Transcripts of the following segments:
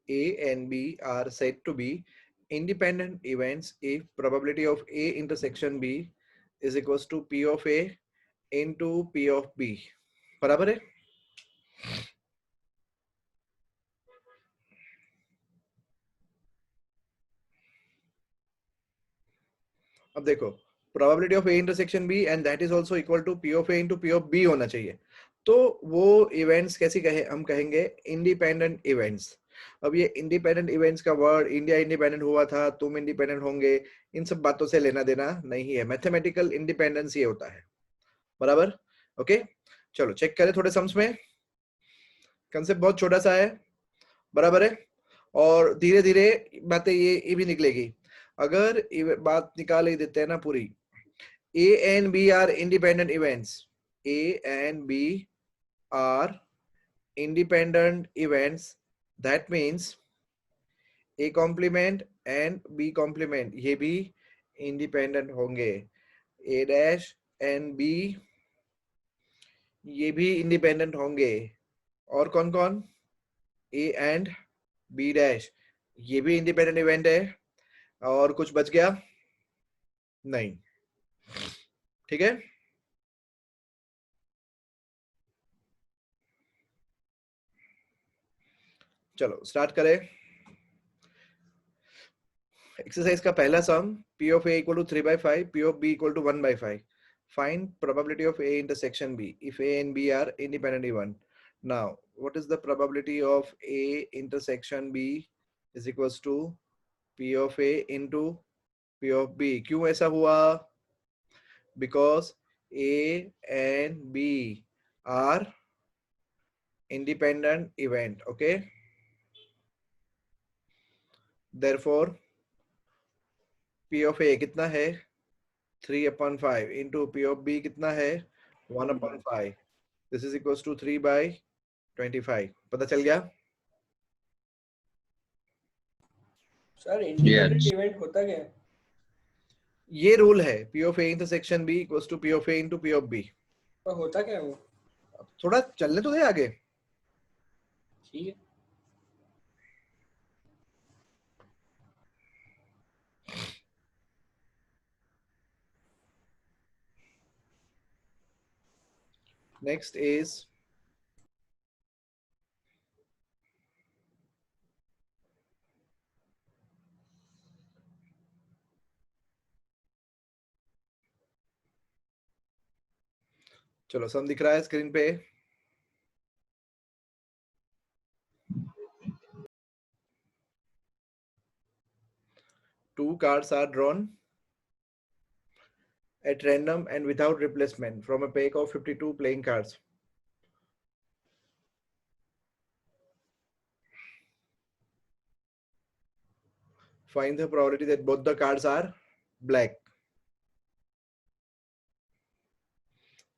A and B are said to be independent events if probability of A intersection B is equals to P of A into P of B. बराबर है? अब देखो, probability of A intersection B and that is also equal to P of A into P of B होना चाहिए. तो वो events कैसी कहे, हम कहेंगे independent events. अब ये independent events का वर्ड, इंडिया इंडिपेंडेंट हुआ था, तुम इंडिपेंडेंट होंगे, इन सब बातों से लेना देना नहीं है. मैथमेटिकल इंडिपेंडेंस ये होता है. बराबर? ओके, चलो चेक करें थोड़े सम्स में. कंसेप्ट बहुत छोटा सा है. बराबर है? और धीरे धीरे बातें ये भी निकलेगी. अगर बात निकाल ही देते हैं ना पूरी. A and B are independent events. A and B are independent events. That means A complement and B complement ये भी independent होंगे. A dash and B ये भी independent होंगे. और कौन कौन? A and B dash ये भी independent event है. और कुछ बच गया? नहीं. ठीक है? चलो स्टार्ट करें. एक्सरसाइज का पहला सम, P of A equal to 3/5, P of B equal to 1/5. Find probability of A intersection B if A and B are independent event. Now, what is the probability of A intersection B is equals to P of A into P of B. क्यों ऐसा हुआ? Because A and B are independent event. Okay. Therefore, P of A कितना है? 3/5 into P of B कितना है? 1/5. This is equals to 3/25. पता चल गया? सर इंडिपेंडेंट इवेंट होता क्या है? ये रूल है. P of A intersection B equals to P of A into P of B. पर होता क्या है वो? थोड़ा चलने तो दे आगे. ठीक है. Next is चलो सम दिख रहा है स्क्रीन पे. Two cards are drawn at random and without replacement from a pack of 52 playing cards. Find the probability that both the cards are black.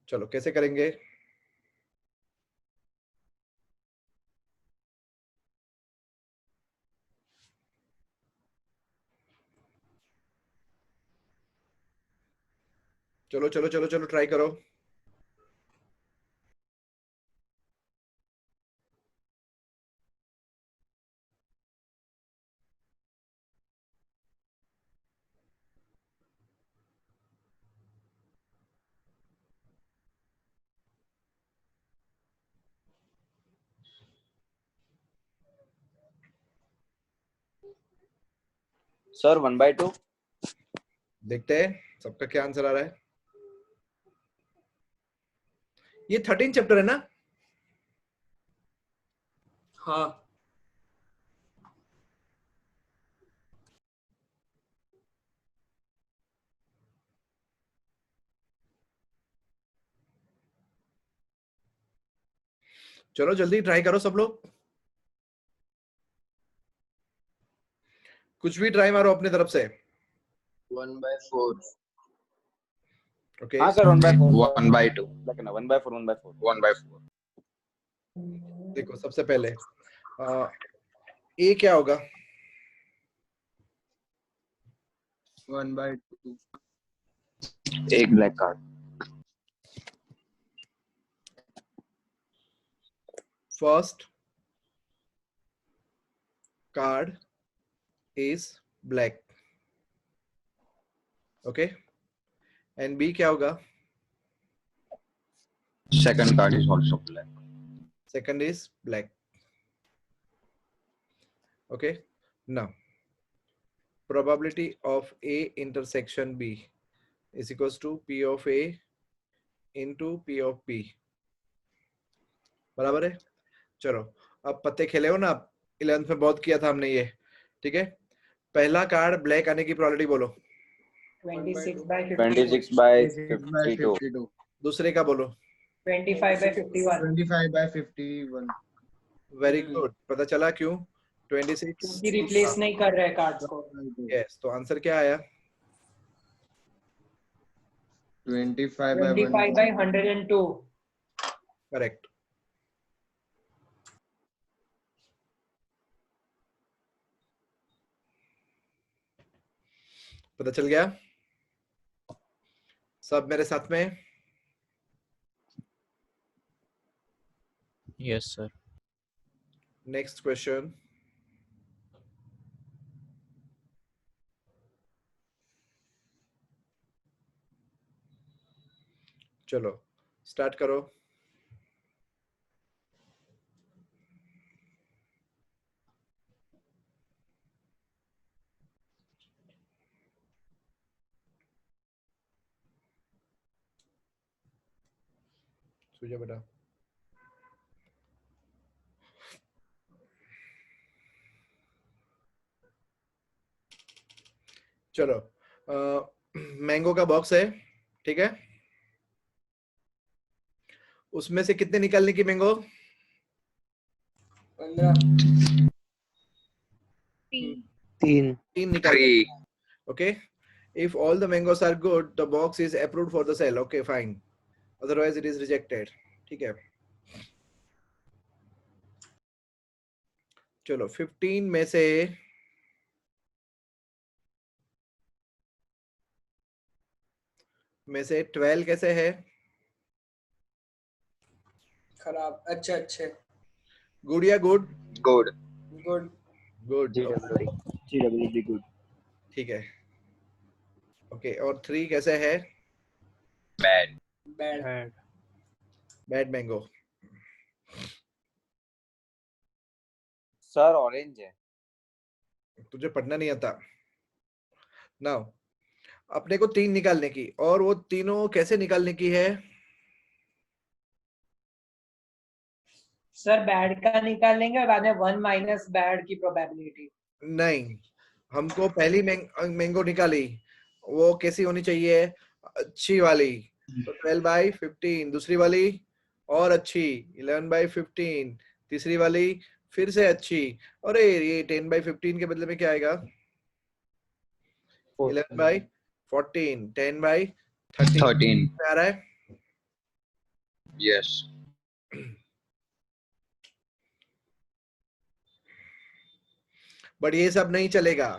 चलो कैसे करेंगे? चलो चलो चलो चलो ट्राई करो. सर 1/2. देखते हैं सबका क्या आंसर आ रहा है. ये 13 चैप्टर है ना? हाँ. चलो जल्दी ट्राई करो सब लोग. कुछ भी ट्राई मारो अपने तरफ से. 1/4. ओके. हाँ सर 1/4. 1/2. लेकिन 1/4 1/4 1/4. देखो सबसे पहले ए क्या होगा? 1/2. एक black card. First card is black. Okay, and B क्या होगा? Second card is also black. Second is black. Okay, now probability of A intersection B is equals to P of A into P of B. बराबर है? चलो अब पत्ते खेले हो ना, आप 11th में बहुत किया था हमने ये, ठीक है? पहला कार्ड ब्लैक आने की प्रोबेबिलिटी बोलो। 26 by 26 52. by 26 by 52. 52. दूसरे का बोलो। 25 by 51. 25 by 51. वेरी गुड, पता चला क्यों? 26 क्योंकि रिप्लेस नहीं कर रहे कार्ड्स को। यस, तो आंसर क्या आया? 25 by 25 by 102. करेक्ट। पता चल गया सब मेरे साथ में? Yes, sir. Next question. चलो स्टार्ट करो। सुजा बेटा। चलो मैंगो का बॉक्स है, ठीक है? उसमें से कितने निकालने की मैंगो? 15. तीन तीन निकाल। 3. Okay, if all the mangoes are good, the box is approved for the sale. Okay, fine. Otherwise it is rejected. ठीक है? चलो 15 में से में से 12 कैसे है? खराब। अच्छे अच्छे। गुड या good? Good. Good. Good, GWD good. ठीक है। ओके, और 3 कैसे है? Bad. Bad. Bad. Bad mango. Sir, orange है. तुझे पढ़ना नहीं आता। नाउ अपने को 3 निकालने की, और वो तीनों कैसे निकालने की है? सर बैड का निकाल लेंगे और बाद में 1 माइनस बैड की प्रोबेबिलिटी। नहीं, हमको पहली मैंगो निकाली, वो कैसी होनी चाहिए? अच्छी वाली। तो 12 by 15, दूसरी वाली और अच्छी 11 by 15, तीसरी वाली फिर से अच्छी। अरे ये 10 by 15 के बदले में क्या आएगा? 11 by 14, 10 by 13 13. आ रहा है? Yes. बट ये सब नहीं चलेगा।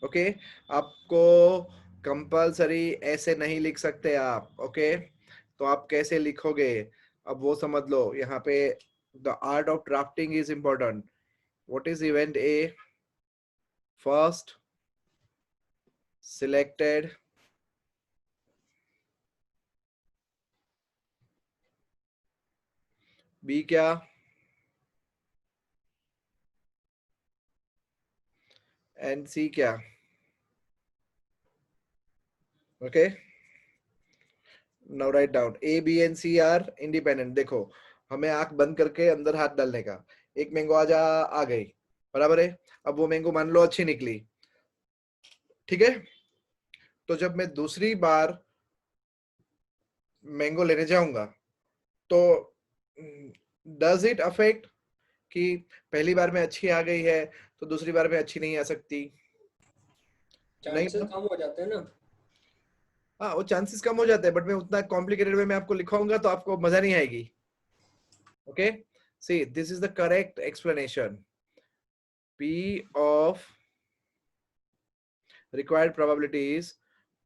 ओके, आपको कंपलसरी ऐसे नहीं लिख सकते आप। ओके, तो आप कैसे लिखोगे अब वो समझ लो। यहाँ पे the art of drafting is important. What is event A? First selected B क्या? एंड सी क्या? Okay, now write down A B and C are independent. देखो, हमें आंख बंद करके अंदर हाथ डालने का। एक मैंगो आ गई, बराबर है? अब वो मैंगो मान लो अच्छी निकली, ठीक है? तो जब मैं दूसरी बार मैंगो लेने जाऊंगा तो डज इट अफेक्ट कि पहली बार में अच्छी आ गई है तो दूसरी बार में अच्छी नहीं आ सकती? चांसेस कम हो जाते हैं ना। हाँ, वो चांसेस कम हो जाते हैं, बट मैं उतना कॉम्प्लिकेटेड वे में आपको लिखाऊंगा तो आपको मजा नहीं आएगी। Okay, see this is the correct explanation. P of required probability is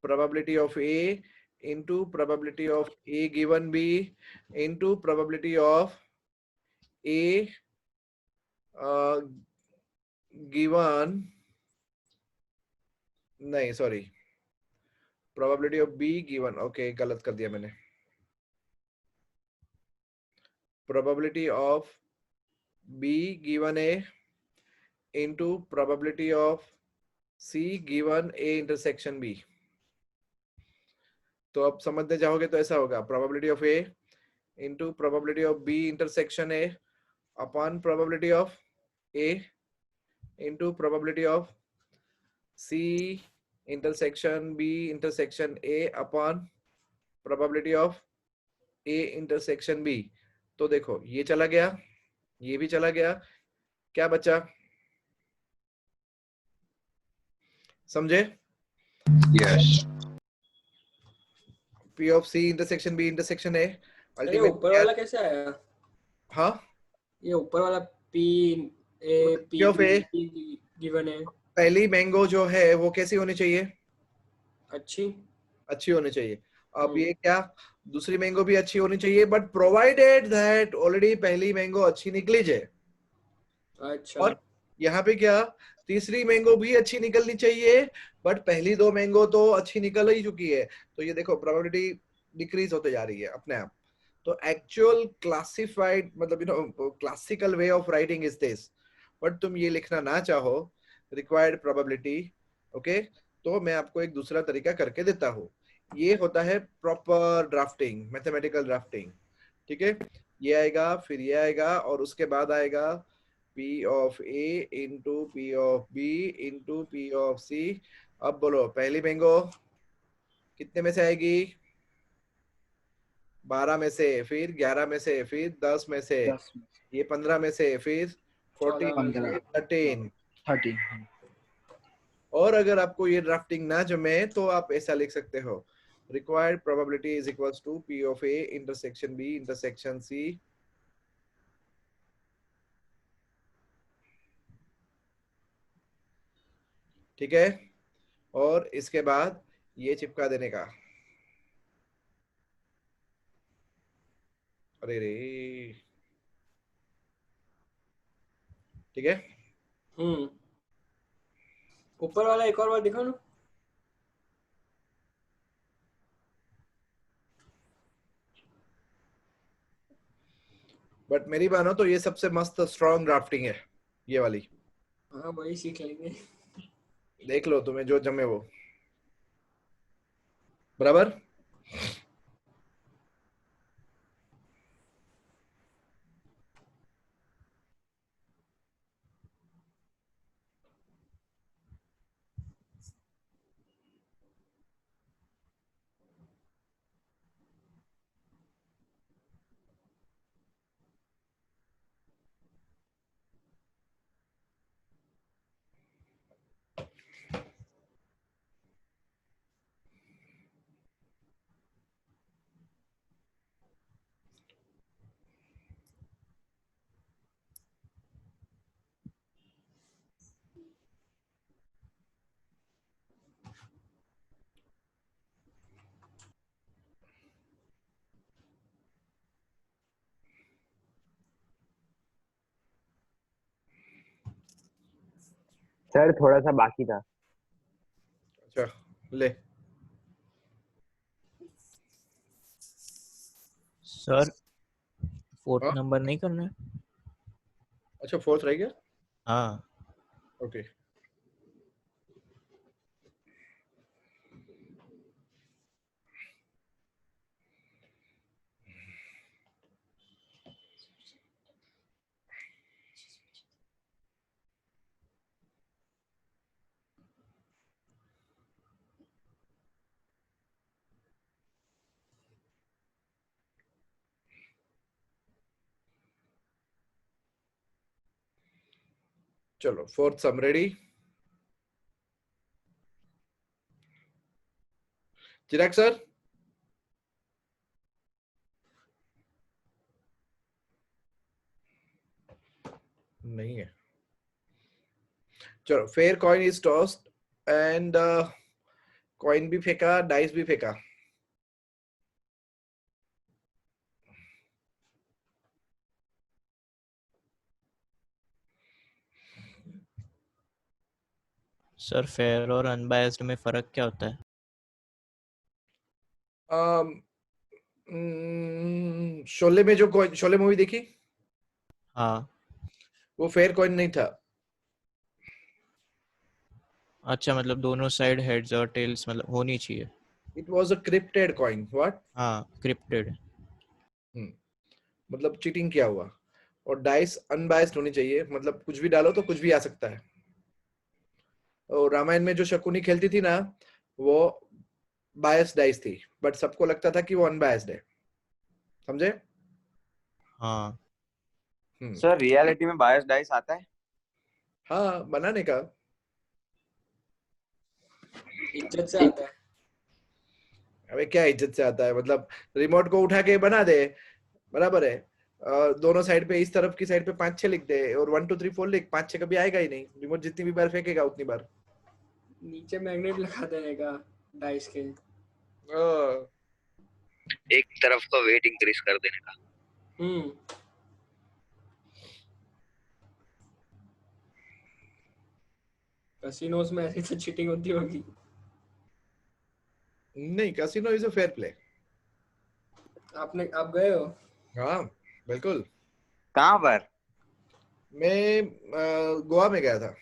probability of A into probability of A given B into probability of A given, नहीं sorry, probability of B given, okay गलत कर दिया मैंने, probability of B given A into probability of C given A intersection B। तो अब समझने जाओगे तो ऐसा होगा, probability of A into probability of B intersection A upon probability of A into probability of C intersection B intersection A upon probability of A intersection B। तो देखो ये चला गया, ये भी चला गया, क्या बचा, समझे? Yes. P of C intersection B intersection A अरे ultimate ऊपर वाला कैसे आया? हाँ, ये ऊपर वाला P A P of A given है, पहली मैंगो जो है वो कैसी होनी चाहिए, अच्छी। अच्छी होनी चाहिए। अब ये क्या, दूसरी मैंगो भी अच्छी होनी चाहिए, बट प्रोवाइडेड दैट ऑलरेडी पहली मैंगो अच्छी निकली जाए। अच्छा। और यहाँ पे क्या, तीसरी मैंगो भी अच्छी निकलनी चाहिए, बट पहली दो मैंगो तो अच्छी निकल ही चुकी है, तो ये देखो प्रोबेबिलिटी डिक्रीज होते जा रही है अपने आप। तो एक्चुअल क्लासिफाइड मतलब classical way of writing is this, but तुम ये लिखना ना चाहो रिक्वायर्ड प्रोबेबिलिटी, ओके, तो मैं आपको एक दूसरा तरीका करके देता हूँ। ये होता है प्रॉपर ड्राफ्टिंग, मैथमेटिकल ड्राफ्टिंग, ठीक है। ये आएगा, फिर ये आएगा, और उसके बाद आएगा P of A into P of B into P of C। अब बोलो पहली मैंगो कितने में से आएगी, 12 में से, फिर 11 में से, फिर 10 में से, 10 ये 15 में से, फिर 14 में से, 15 13। 13 और अगर आपको ये ड्राफ्टिंग ना जमे तो आप ऐसा लिख सकते हो, required probability is equals to P of A intersection B intersection C। ठीक है, और इसके बाद ये चिपका देने का। अरे रे, ठीक है। ऊपर वाला एक और बार दिखाओ ना। बट मेरी मानो तो ये सबसे मस्त स्ट्रॉन्ग ड्राफ्टिंग है ये वाली, हाँ वही सीख लेंगे। देख लो तुम्हें जो जमे वो, बराबर। सर थोड़ा सा बाकी था। अच्छा ले, सर फोर्थ हाँ नंबर नहीं करना है? अच्छा फोर्थ रह गया, हाँ ओके। चलो फोर्थ सम रेडी, चिराग सर। नहीं है, चलो fair coin is tossed and coin भी फेंका, डाइस भी फेंका। सर फेयर और अनबायस्ड में फर्क क्या होता है? शोले में जो कॉइन, शोले मूवी देखी, हाँ। वो फेयर कॉइन नहीं था। अच्छा, मतलब दोनों साइड हेड्स और टेल्स मतलब होनी चाहिए। It was a crypted coin. What? हाँ, क्रिप्टेड। मतलब चीटिंग किया हुआ। और डाइस अनबायस्ड होनी चाहिए, मतलब कुछ भी डालो तो कुछ भी आ सकता है। और रामायण में जो शकुनी खेलती थी ना, वो बायस्ड डाइस थी, बट सबको लगता था कि वो अनबायस्ड है। समझे? हाँ। हम्म। सर रियलिटी में बायस डाइस आता है? हाँ, बनाने का। इज्जत से आता है। अबे क्या इज्जत से आता है, मतलब रिमोट को उठा के बना दे, बराबर है। दोनों साइड पे, इस तरफ की साइड पे 5-6 लिख दे और 1 2 3 4 लिख, 5-6 कभी आएगा ही नहीं। रिमोट जितनी भी बार फेंकेगा उतनी बार। नीचे मैग्नेट लगा देने का डाइस के। एक तरफ का वेट इंक्रीज कर देने का। हम्म। कैसीनोस में ऐसी तो चीटिंग होती होगी। नहीं, casino is a fair play. आप गए हो? हाँ, बिल्कुल। कहाँ पर? मैं गोवा में गया था।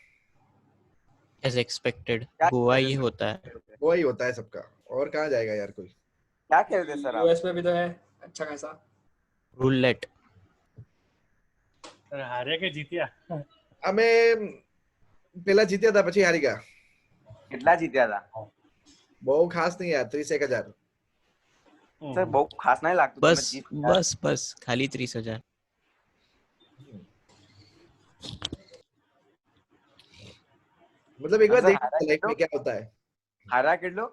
एज एक्सपेक्टेड क्या गोवा खेलते ही सर? होता है। गोवा ही होता है सबका, और कहाँ जाएगा यार कोई। क्या खेलते सर आप? यूएस में भी तो है अच्छा खासा। रूलेट। हारे के जीतिया हमें पहला जीत्या था, પછી हारी गया। कितना जीता था? बहुत खास नहीं यार, 30,000। सर बहुत खास नहीं लगता तुम्हें बस 30,000? बस बस खाली 30,000। मतलब एक और बार सर देखना लाइफ में क्या होता है। हारा किलो?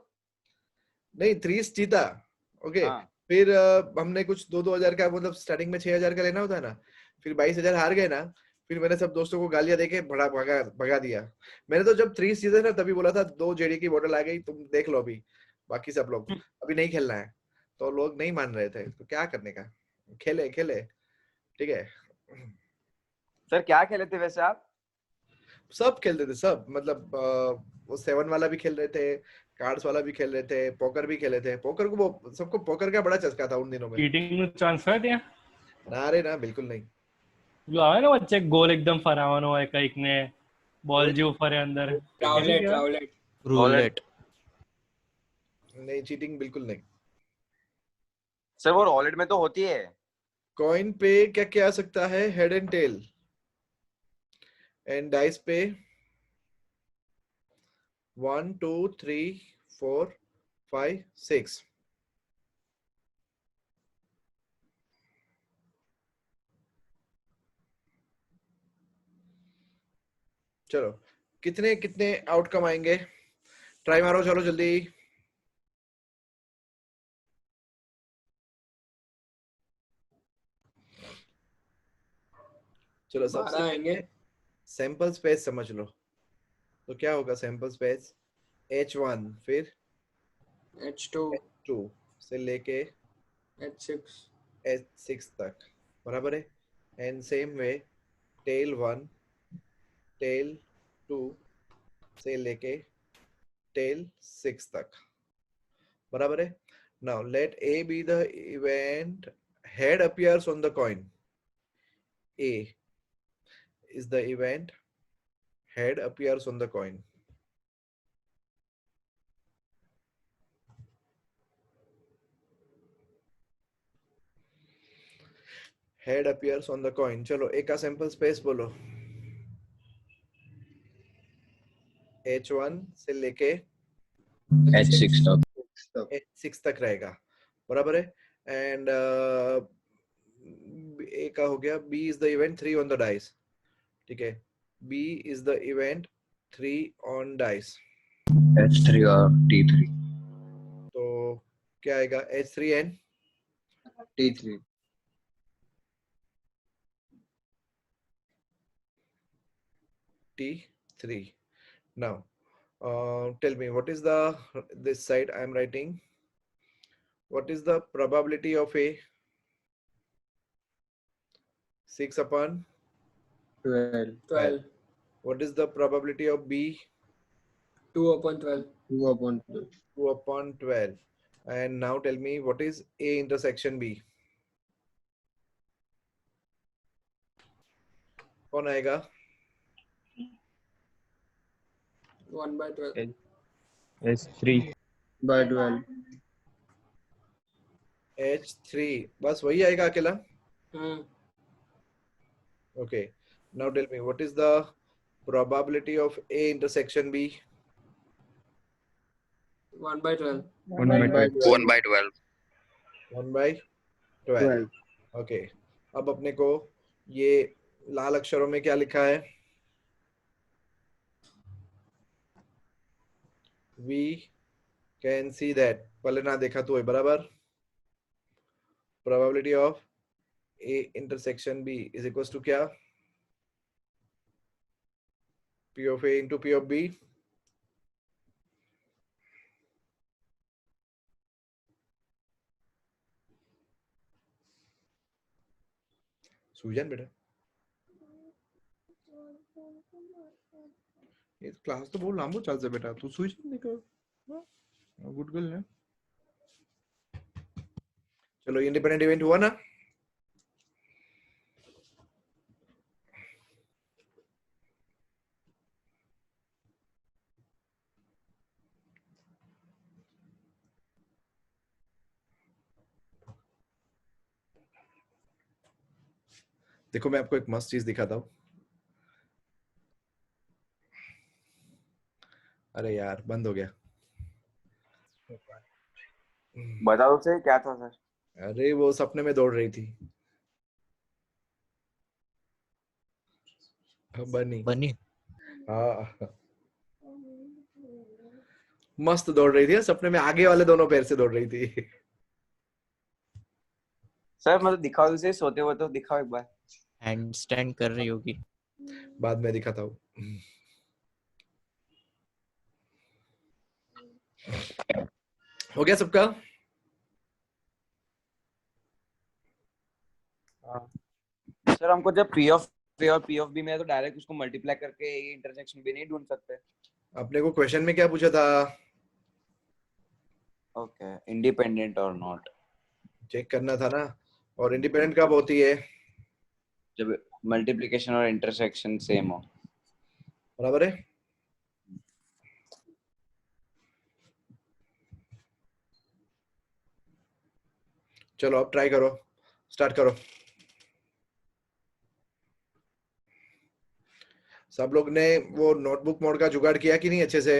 नहीं, 30 जीता। ओके। हाँ। फिर हमने कुछ 2-2 हजार का, मतलब स्टार्टिंग में 6,000 का लेना होता है ना। फिर 22,000 हार गए ना। फिर मैंने सब दोस्तों को गालियां देके बड़ा भगा भगा दिया। मैंने तो जब 30 जीते ना, तभी बोला था 2 जेडी की बोतल आ गई, तुम देख लो अभी। बाकी सब लोग अभी नहीं खेलना है। तो लोग नहीं मान रहे थे, तो क्या करने का। खेले खेले। ठीक है। सर क्या खेले थे वैसे आप? सब खेलते थे सब, मतलब वो 7 वाला भी खेल रहे थे, कार्ड्स वाला भी खेल रहे थे, पोकर भी खेले थे। पोकर को वो सबको पोकर का बड़ा चस्का था उन दिनों में। चीटिंग નું ટ્રાન્સફર ત્યાં ना रे ना, बिल्कुल नहीं। પેલું આવે ને વચ્ચે ગોલ એકદમ ફરાવાનો હોય કઈક ને બોલ वो જેવું ફરે અંદર એને ट्राउलेट કહેવાય ट्राउलेट। रूलेट। नहीं, चीटिंग बिल्कुल नहीं। सर वो वॉलेट में तो होती है। कॉइन पे क्या क्या आ सकता है? Head and tail. And dice पे 1 2 3 4 5 6। चलो, कितने कितने आउटकम आएंगे? ट्राई मारो, चलो जल्दी। चलो, 12 सबसे आएंगे। पहले सैंपल स्पेस समझ लो। तो क्या होगा सैंपल स्पेस? H1, फिर H2 H2 से लेके H6 H6 तक, बराबर है। And same way tail 1 tail 2 से लेके टेल 6 तक, बराबर है। Now let A be the event head appears on the coin. A is the event head appears on the coin. Head appears on the coin. चलो एक का sample space बोलो। H1 से लेके H6 तक H6 तक रहेगा, बराबर है। एंड A का हो गया, B is the event 3 on the dice। ठीक है, B is the event 3 on dice। H3 और T3। तो क्या आएगा? H3 and T3 T3। Now tell me, what is the this side I am writing, what is the probability of A? 6 upon 12 12. 12 What is the probability of B? 2/12. 2/12. 2/12. And now tell me, what is A intersection B? कौन आएगा? 1/12. S3 by 12. H3. बस वही आएगा अकेला? Hmm. Okay. Now tell me, what is the probability of A intersection B? 1/12. 1/12. 1/12. 1/12. 12. Okay. अब अपने को ये लाल अक्षरों में क्या लिखा है? We can see that. पहले ना देखा तो है बराबर. Probability of A intersection B is equals to क्या? P of A into P of B. સુજન બેટા ये क्लास तो बहुत लांबो ચાલશે બેટા તું સુઈ જ નીકળ गुड गर्ल है चलो इंडिपेंडेंट इवेंट हुआ ना देखो मैं आपको एक मस्त चीज दिखाता हूँ अरे यार बंद हो गया बताओ सर क्या था सर? अरे वो सपने में दौड़ रही थी बनी बनी हाँ मस्त दौड़ रही थी सपने में आगे वाले दोनों पैर से दौड़ रही थी सर मतलब दिखाओ उसे, सोते हुए तो दिखाओ एक बार. हैंड स्टैंड कर रही होगी बाद में दिखाता हूँ हो गया सबका सर हमको जब P of A और P of B में है तो डायरेक्ट उसको मल्टीप्लाई करके ये इंटरसेक्शन भी नहीं ढूंढ सकते? अपने को क्वेश्चन में क्या पूछा था ओके, इंडिपेंडेंट और नॉट. चेक करना था ना और इंडिपेंडेंट कब होती है जब मल्टीप्लिकेशन और इंटरसेक्शन सेम हो. बराबर है चलो अब ट्राई करो स्टार्ट करो सब लोग ने वो नोटबुक मोड का जुगाड़ किया कि नहीं अच्छे से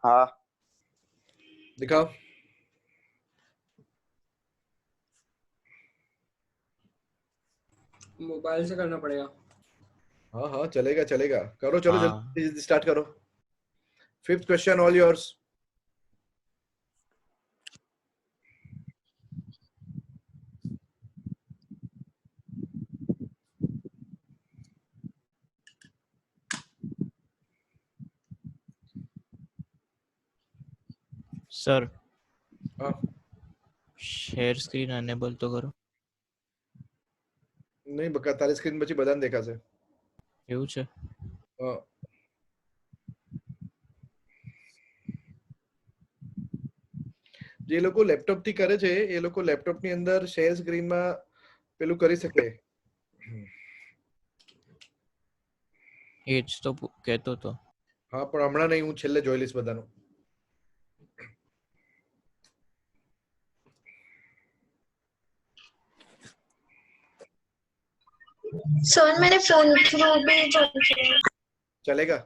हाँ. दिखाओ मोबाइल से करना पड़ेगा. हाँ हाँ चलेगा चलेगा करो चलो हाँ। जल्दी स्टार्ट करो fifth question all yours sir हाँ શેર સ્ક્રીન અનેબલ તો કરો नहीं बका तारी स्क्रीन પછી બધાને દેખાશે એવું છે हाँ જે લોકો લેપટોપ થી કરે છે એ લોકો લેપટોપ ની અંદર શેર સ્ક્રીન માં પેલું કરી શકે એ જ તો કહેતો તો હા પણ હમણાં નહીં હું છેલ્લે જોઈ લઈશ બધાનું सर मैंने फोन थ्रू भी ज्वाइन किया चलेगा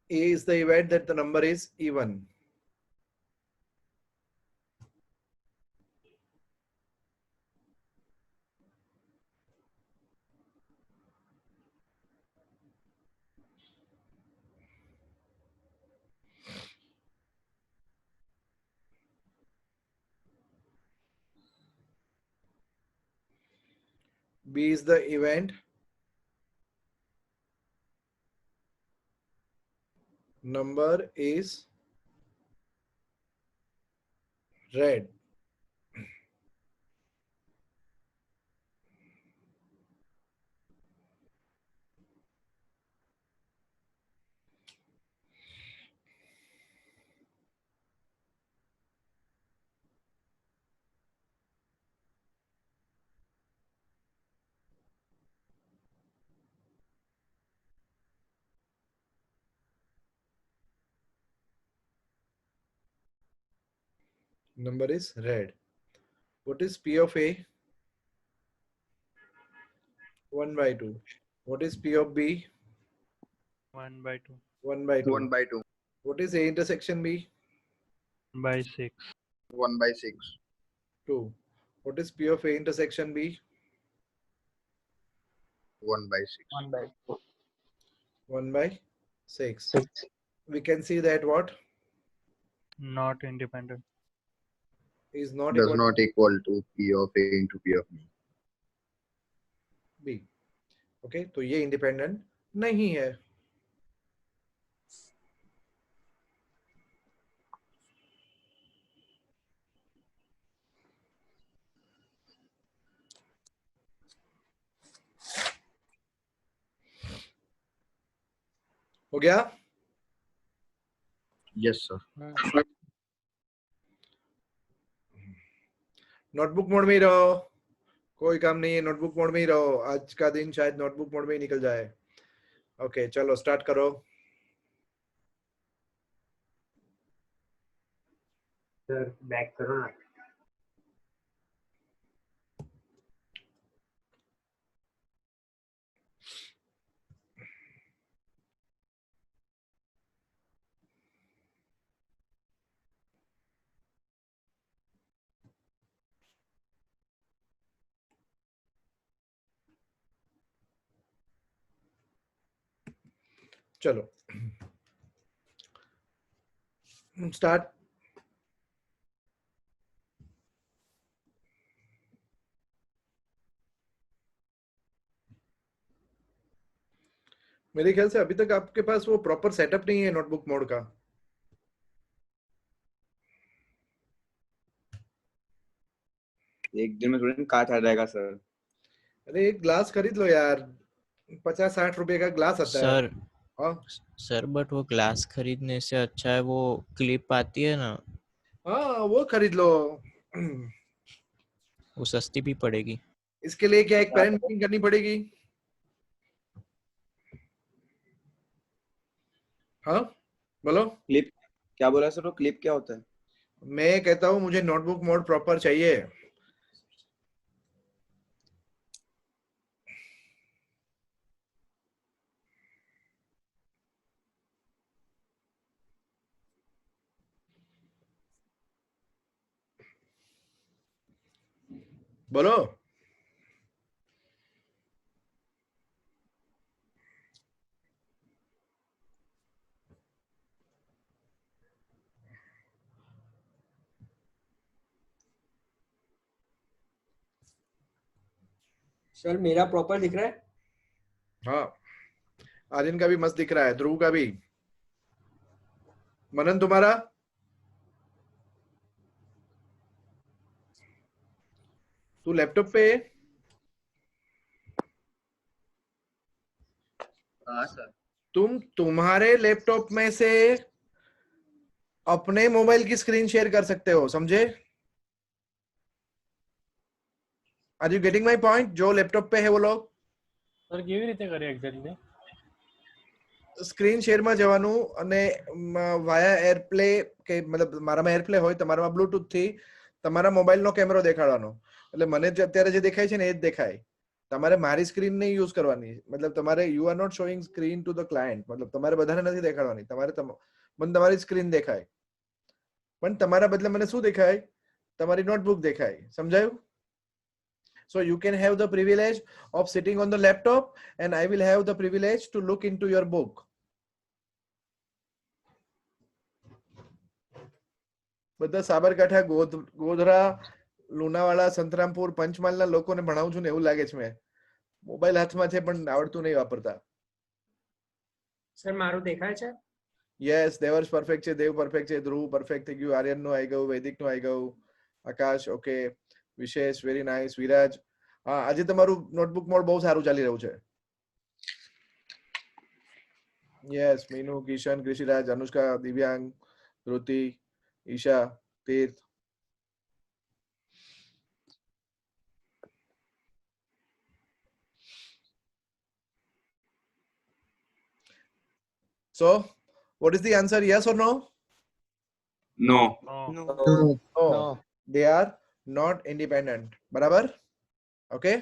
A is the event that the number is even. B is the event. Number is red. Number is red. What is P of A? 1 by 2. What is P of B? 1 by 2. 1 by 2. 1 by 2. What is A intersection B? By 6. 1 by 6. 2. What is P of A intersection B? 1 by 6. 1 by 4. 1 by 6. We can see that what Not independent. is not Does equal not equal to P of A into P of B. to B. Okay, तो ये independent नहीं है. हो गया? Yes, sir. Notebook mode में ही रहो, कोई काम नहीं है, नोटबुक मोड में ही रहो. आज का दिन शायद नोटबुक मोड में ही निकल जाए. ओके, चलो स्टार्ट करो. सर बैक करो ना. चलो स्टार्ट. मेरे ख्याल से अभी तक आपके पास वो प्रॉपर सेटअप नहीं है नोटबुक मोड का. एक दिन में थोड़ी कहाँ आ जाएगा सर. अरे एक ग्लास खरीद लो यार, 50-60 रुपए का ग्लास आता है. सर हाँ सर बट वो ग्लास खरीदने से अच्छा है वो क्लिप आती है ना, हाँ वो खरीद लो. वो सस्ती भी पड़ेगी. इसके लिए क्या एक पेरेंट मीटिंग करनी पड़ेगी? हाँ बोलो. क्लिप क्या बोला सर? वो क्लिप क्या होता है? मैं कहता हूँ मुझे नोटबुक मोड प्रॉपर चाहिए. बोलो. सर मेरा प्रॉपर दिख रहा है. हाँ आर्यन का भी मस्त दिख रहा है, ध्रुव का भी. मनन तुम्हारा? तू लैपटॉप पे? हाँ सर. तुम्हारे लैपटॉप में से अपने मोबाइल की स्क्रीन शेयर कर सकते हो, समझे? Are you getting my point? जो लैपटॉप पे है वो लोग સર કેવી રીતે કરે એક્ઝેક્ટલી? સ્ક્રીન શેર માં જવાનું અને વાયા એરપ્લે કે મતલબ મારામાં એરપ્લે હોય, તમારામાં બ્લૂટૂથ થી તમારા મોબાઈલનો કેમેરો દેખાડવાનો. એટલે મને અત્યારે જે દેખાય છે ને એ જ દેખાય. તમારે મારી સ્ક્રીન નહીં યુઝ કરવાની. મતલબ તમારે you are not showing screen to the client. મતલબ તમારે બધાને નથી દેખાડવાની. મને તમારી સ્ક્રીન દેખાય, પણ તમારા બદલે મને શું દેખાય? તમારી નોટબુક દેખાય. સમજાયું? So you can have the privilege of sitting on the laptop and I will have the privilege to look into your book. બધા સાબરકાંઠા, ગોધરા, લુણાવાડા, સંતરામપુર, પંચમહાલના લોકોને ભણાવું છું ને એવું લાગે છે મેં. મોબાઈલ હાથમાં છે પણ આવડતું નહીં વાપરતા. સર મારું દેખાય છે? યસ, દેવર્ષ પરફેક્ટ છે, દેવ પરફેક્ટ છે, ધ્રુવ પરફેક્ટ થઈ ગયું, આર્યન નું આવી ગયું, વૈદિક નું આવી ગયું, આકાશ ઓકે, વિશેષ વેરી નાઇસ, વિરાજ હા આજે તમારું નોટબુક મોડ બહુ સારું ચાલી રહ્યું છે. યસ, મીનુ, કિશન, કૃષિરાજ, અનુષ્કા, દિવ્યાંગ, ધ્રુતિ, ઈશા, તીર્થ. So, what is the answer? Yes or no? No. No. They are not independent. बराबर? Okay?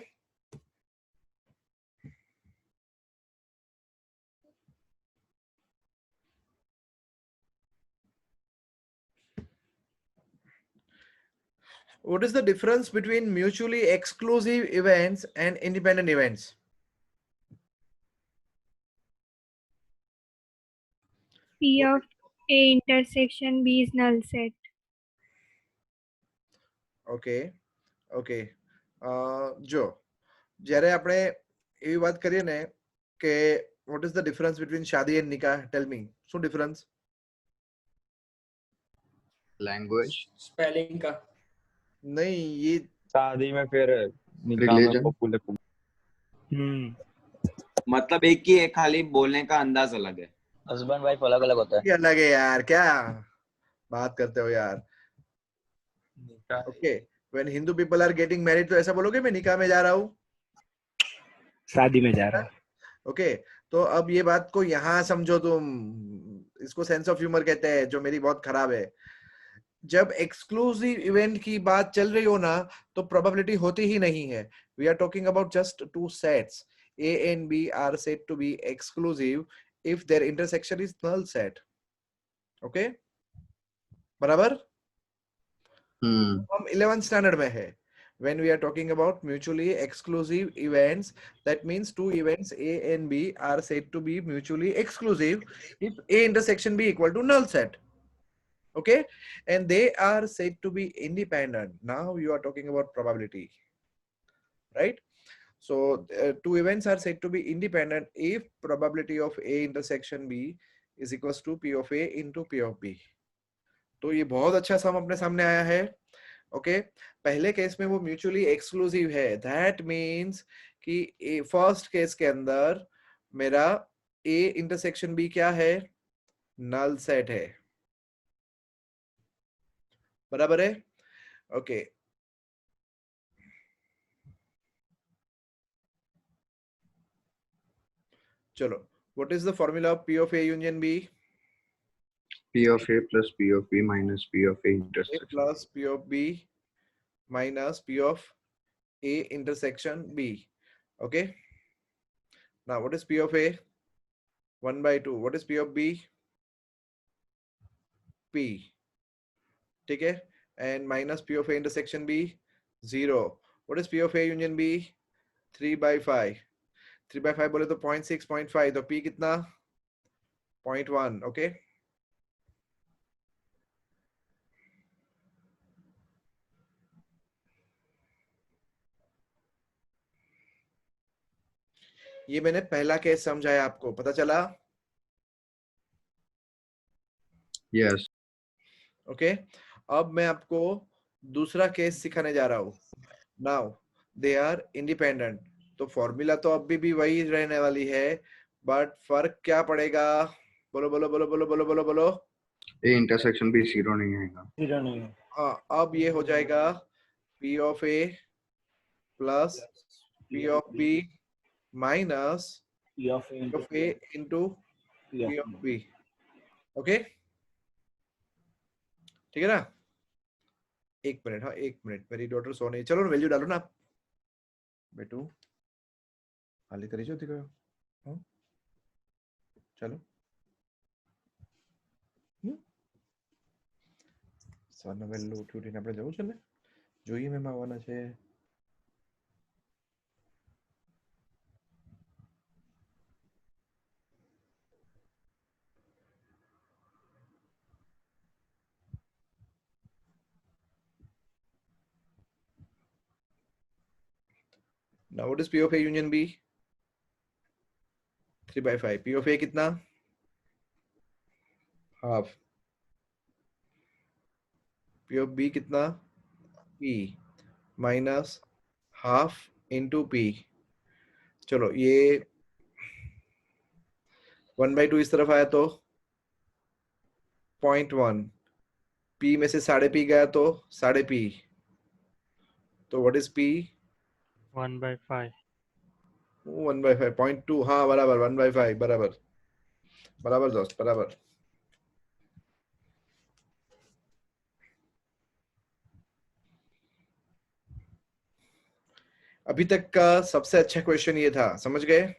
What is the difference between mutually exclusive events and independent events? P of A intersection B is null set. Okay. Okay. જો જ્યારે આપણે એવી વાત કરીએ ને કે what is the difference between शादी and निकाह? Tell me. શું difference? Language, स्पेलिंग का नहीं ये शादी में फिर निकाह में Religion. पॉपुलर मतलब एक ही है, खाली बोलने का अंदाज अलग है. हस्बैंड वाइफ अलग अलग होता है. ये अलग है यार, क्या बात करते हो यार. Okay. When Hindu people are getting married तो ऐसा बोलोगे मैं निकाह में जा रहा हूँ. शादी में जा रहा है. ओके तो अब ये बात को यहाँ समझो तुम, इसको सेंस ऑफ ह्यूमर कहते हैं जो मेरी बहुत खराब है. जब एक्सक्लूसिव इवेंट की बात चल रही हो ना तो प्रोबेबिलिटी होती ही नहीं है. We are talking about just two sets. A and B are said to be exclusive if their intersection is null set. Okay? बराबर? हम 11th standard में है. When we are talking about mutually exclusive events, that means two events A and B are said to be mutually exclusive if A intersection B equal to null set. Okay, and they are said to be independent. Now you are talking about probability, right? So two events are said to be independent if probability of A intersection B is equals to P of A into P of B. तो ये बहुत अच्छा सम अपने सामने आया है. Okay पहले case में वो म्यूचुअली एक्सक्लूसिव है. दैट मीन्स कि फर्स्ट केस के अंदर मेरा A इंटरसेक्शन B क्या है? नल सेट है. बराबर है? ओके चलो, what is the formula of P of A union B? P of A plus P of B minus P of A A intersection. plus P of B minus P of A intersection B. Okay. Now what is P of A? 1 by 2. What is P of B? P. ठीक है. And minus P of A intersection B 0. What is P of A union B? 3 by 5. 3 by 5 बोले तो 0.6 0.5 तो P कितना? 0.1. Okay. ये मैंने पहला case समझाया, आपको पता चला? Yes. ओके अब मैं आपको दूसरा केस सिखाने जा रहा हूँ. Now they are independent. तो फॉर्मूला तो अभी भी वही रहने वाली है, बट फर्क क्या पड़ेगा? बोलो बोलो बोलो बोलो बोलो बोलो बोलो. A intersection B 0 नहीं आएगा. जीरो नहीं है. हाँ अब ये हो जाएगा P of A plus P of B minus P of A P of A into P of B. Okay ठीक है ना? एक मिनट, हाँ एक मिनट, मेरी डॉटर सो नहीं. चलो वैल्यू डालो ना बेटू. खाली करी जो दिखो. हाँ चलो. સવારના વહેલું ઉઠીને આપણે જવું છે ને, જોઈએ મેમ આવવાના છે. Now what is P of A union B? 3/5. P of A कितना? हाफ. P of B कितना? P minus half into P. चलो ये 1/2 इस तरफ आया तो 0.1. P में से साढ़े P गया तो साढ़े P. तो व्हाट इज P? 1/5. 1/5. 0.2. हाँ बराबर 1/5 बराबर बराबर दोस्त बराबर. अभी तक का सबसे अच्छा क्वेश्चन ये था, समझ गए?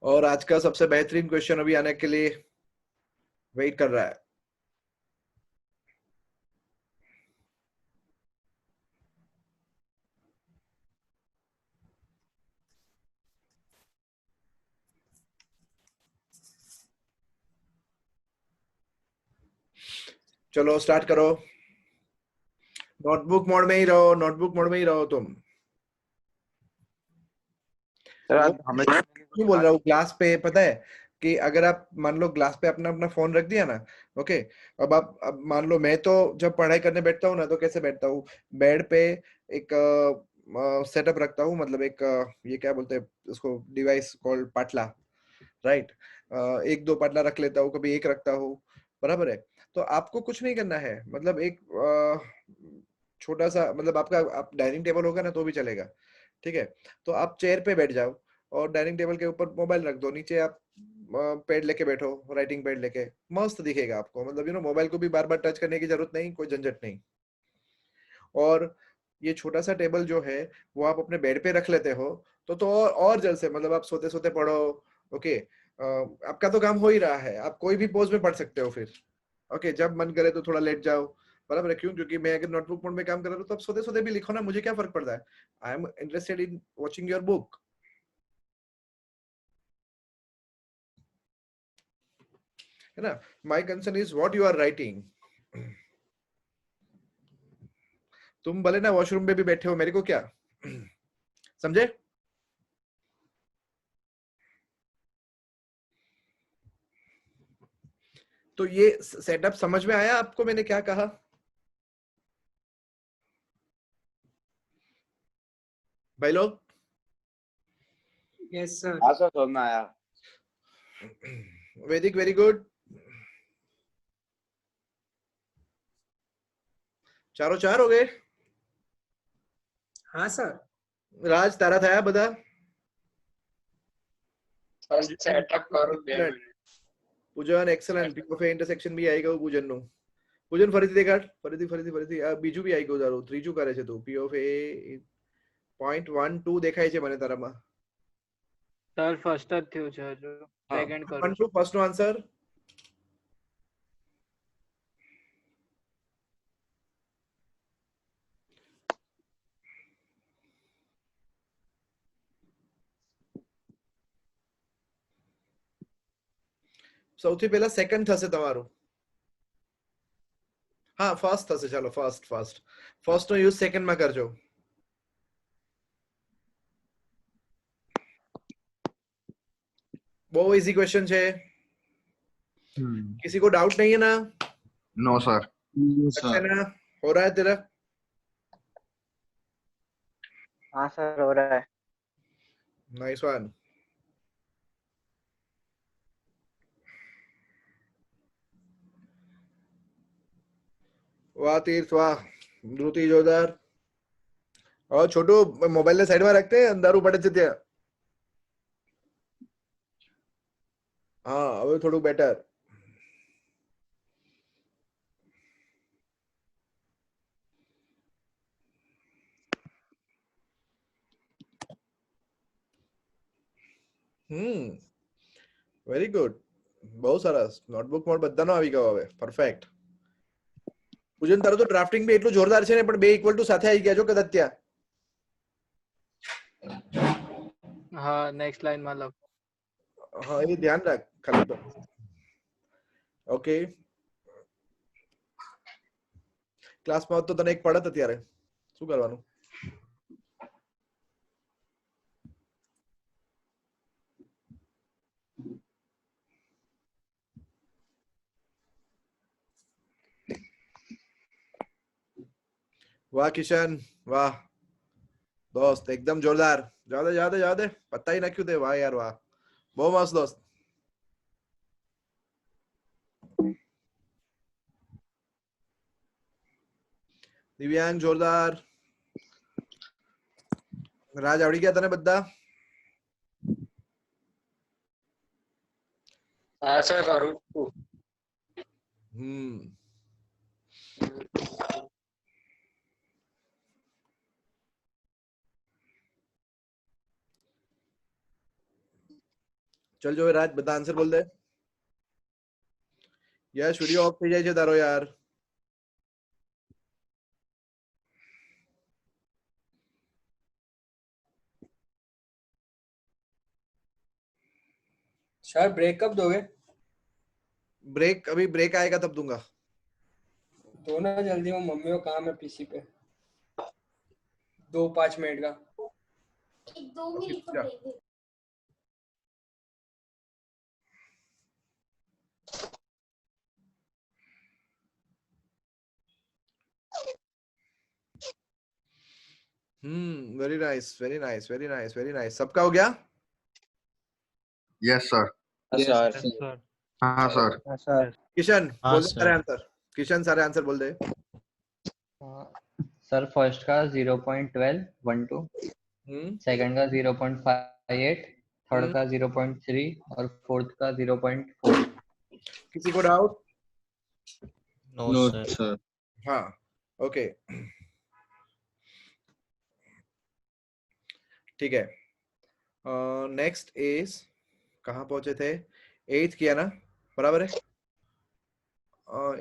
और आज का सबसे बेहतरीन क्वेश्चन अभी आने के लिए वेट कर रहा है. चलो स्टार्ट करो. नोटबुक मोड में ही रहो, नोटबुक मोड में ही रहो तुम. सर आज हमें क्यों बोल रहा हूँ क्लास पे? पता है कि अगर आप मान लो क्लास पे अपना अपना फोन रख दिया ना, ओके, अब मान लो मैं तो जब पढ़ाई करने बैठता हूँ ना तो कैसे बैठता हूँ, बेड पे एक सेटअप रखता हूँ, मतलब एक ये क्या बोलते हैं उसको, डिवाइस कॉल्ड पाटला, राइट. एक दो पाटला रख लेता हूँ, कभी एक रखता हूँ, बराबर है. तो आपको कुछ नहीं करना है, मतलब एक छोटा सा, मतलब आपका आप डाइनिंग टेबल होगा ना तो भी चलेगा, ठीक है. तो आप चेयर पे बैठ जाओ और डाइनिंग टेबल के ऊपर मोबाइल रख दो, नीचे आप पैड लेके बैठो, राइटिंग पैड लेके, मस्त दिखेगा आपको. मतलब मोबाइल को भी बार बार टच करने की जरूरत नहीं, कोई झंझट नहीं. और ये छोटा सा टेबल जो है वो आप अपने बेड पे रख लेते हो तो और जल्द से, मतलब आप सोते सोते पढ़ो, ओके. आपका तो काम हो ही रहा है, आप कोई भी पोज में पढ़ सकते हो फिर, ओके. जब मन करे तो थोड़ा लेट जाओ, बराबर है. क्यों? क्योंकि मैं अगर नोटबुक मोड में काम कर रहा हूँ तो आप सोते सोते भी लिखो ना, मुझे क्या फर्क पड़ता है. I am interested in watching your book, है ना. My concern is what you are writing. तुम भले ना वॉशरूम में भी बैठे हो, मेरे को क्या, समझे? तो ये सेटअप समझ में आया आपको मैंने क्या कहा? भाई लोग, यस सर. हाँ सर समझ में आया. वैदिक वेरी गुड. चारों चार हो गए. हाँ सर. राज तारा था बता. સેટઅપ કરું 2 મિનિટ. પૂજન excellent. P of A intersection બી આવી ગયું પૂજન નું. પૂજન ફરીથી દેખાડ, ફરીથી આ બીજું બી આવી ગયું તારું, ત્રીજું કરે છે તું. P of A 0.12 દેખાય છે મને તારામાં. સર ફર્સ્ટ જ થયું છે, હજુ સેકન્ડ કરું 1 2 ફર્સ્ટ નો આન્સર. સૌથી પહેલા સેકન્ડ થશે તમારું. હા ફર્સ્ટ થશે. ચાલો ફર્સ્ટ નો યુઝ સેકન્ડ માં કરજો. बहुत इजी क्वेश्चन है. किसी को डाउट नहीं है ना? No sir. सक्सेना हो रहा है तेरा? हाँ सर हो रहा है. Nice one. वाह तीर्थ वाह. ધ્રુતિ જોરદાર. और छोटू मोबाइल ने साइड में रखते हैं, अंधारू પડે છે ત્યાં. हाँ હવે થોડું બેટર. Very good. બહુ સરસ. નોટબુક મોડ બધાનો આવી ગયો હવે. પરફેક્ટ. પૂજન તારું તો ડ્રાફ્ટિંગ બી એટલું જોરદાર છે ને, પણ બે ઇક્વલ ટુ સાથે આવી ગયા જો કદાચ ત્યાં. हाँ नेक्स्ट लाइन मतलब हाँ ये ध्यान रख खाली तो ઓકે ક્લાસમાં હોત તો તને એક પડત અત્યારે શું કરવાનું વાહ કિશન વાહ दोस्त एकदम जोरदार जाओ दे पता ही ना क्यों दे वाह यार वाह बहुत मस्त दोस्त दिव्यांग जोरदार राज आवड़ी गया तने बद्दा हाँ सर करूँ चल जो राज बता आंसर बोल दे यार वीडियो ऑफ થઈ જાય છે તારો यार सर ब्रेकअप दोगे ब्रेक अभी ब्रेक आएगा तब दूंगा दो ना जल्दी, वो मम्मी को काम है पीसी पे 2-5 मिनट का 2 मिनट का ब्रेक दे। Very nice very nice very nice very nice सबका हो गया Yes, sir. सर सर हाँ sir. सर किशन हाँ बोल दे सर। सारे आंसर किशन सारे आंसर बोल दे सर फर्स्ट का 0.12 सेकंड का 0.58 थर्ड का 0.3 और फोर्थ का 0.4 किसी को doubt no no sir sir हाँ ओके ठीक है नेक्स्ट इज कहाँ पहुंचे थे 8th किया ना बराबर है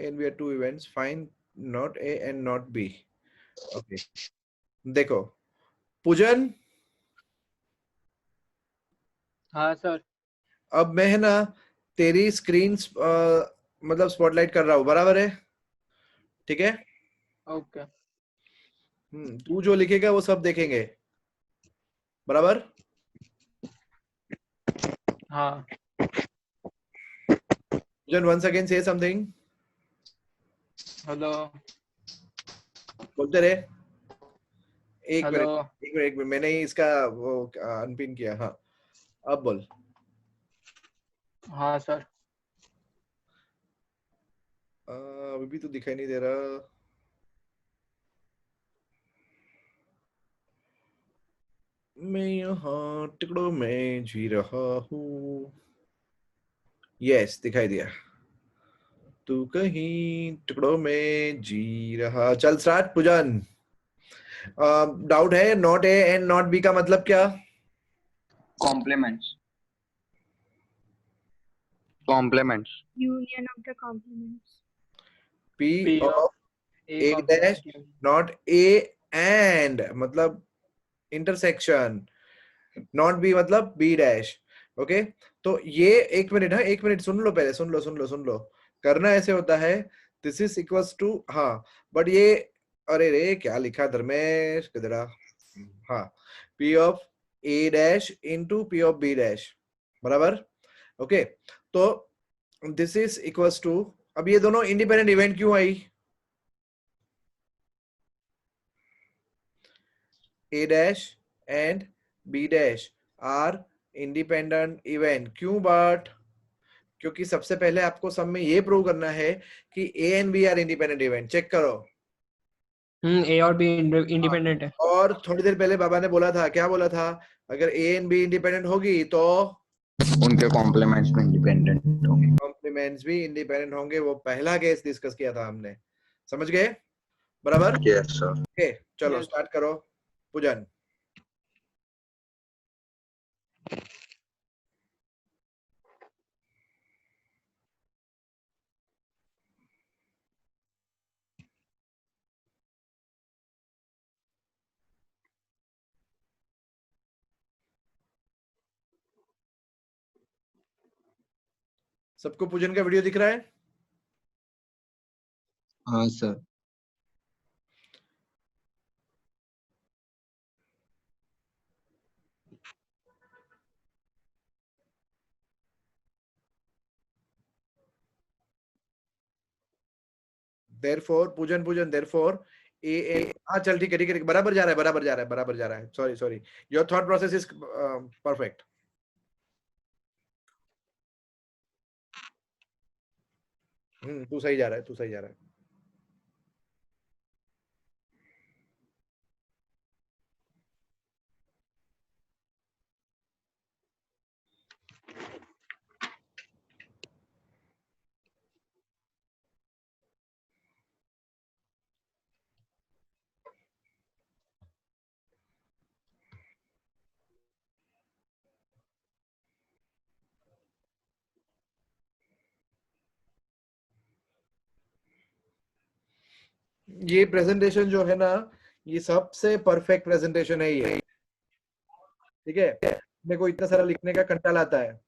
and we have two events find not A and not B okay देखो पूजन हाँ सर अब मैं है ना तेरी स्क्रीन मतलब स्पॉटलाइट कर रहा हूँ बराबर है ठीक है ओके तू जो लिखेगा वो सब देखेंगे बराबर हाँ पूजन once again say something hello बोलते रहे एक हेलो मिनट एक मिनट एक मिनट मैंने ही इसका वो अनपिन किया हाँ अब बोल हाँ सर अभी भी तो दिखाई नहीं दे रहा मैं यहाँ टुकड़ों में जी रहा हूँ यस दिखाई दिया तू कहीं टुकड़ों में जी रहा चल स्टार्ट पूजन डाउट है not A and not B का मतलब क्या complements complements Union of the complements. P P of of A A dash complement not A and मतलब इंटरसेक्शन नॉट बी मतलब बी डैश ओके तो ये एक मिनट हाँ एक मिनट सुन लो पहले सुन लो करना ऐसे होता है दिस इज इक्वल्स टू हाँ बट ये अरे रे क्या लिखा धर्मेश किधरा हाँ P of A dash into P of B dash बराबर ओके तो दिस इज इक्वल्स टू अब ये दोनों इंडिपेंडेंट इवेंट क्यों आई A dash and B dash are independent event क्यों बट क्योंकि सबसे पहले आपको सब में ये प्रूव करना है कि A and B are independent event check करो ए और बी इंडिपेंडेंट है और थोड़ी देर पहले बाबा ने बोला था क्या बोला था अगर A and B इंडिपेंडेंट होगी तो उनके कॉम्प्लीमेंट्स में इंडिपेंडेंट होंगे कॉम्प्लीमेंट्स भी इंडिपेंडेंट होंगे वो पहला केस डिस्कस किया था हमने समझ गए बराबर Yes, sir. ओके चलो Yes. स्टार्ट करो पूजन सबको पूजन का वीडियो दिख रहा है? हाँ सर. Therefore पूजन therefore a हाँ चल ठीक है बराबर जा रहा है sorry your thought process is perfect. तू सही जा रहा है. ये प्रेजेंटेशन जो है ना, ये सबसे परफेक्ट प्रेजेंटेशन है ये. ठीक है, मेरे को इतना सारा लिखने का कंटाला आता है.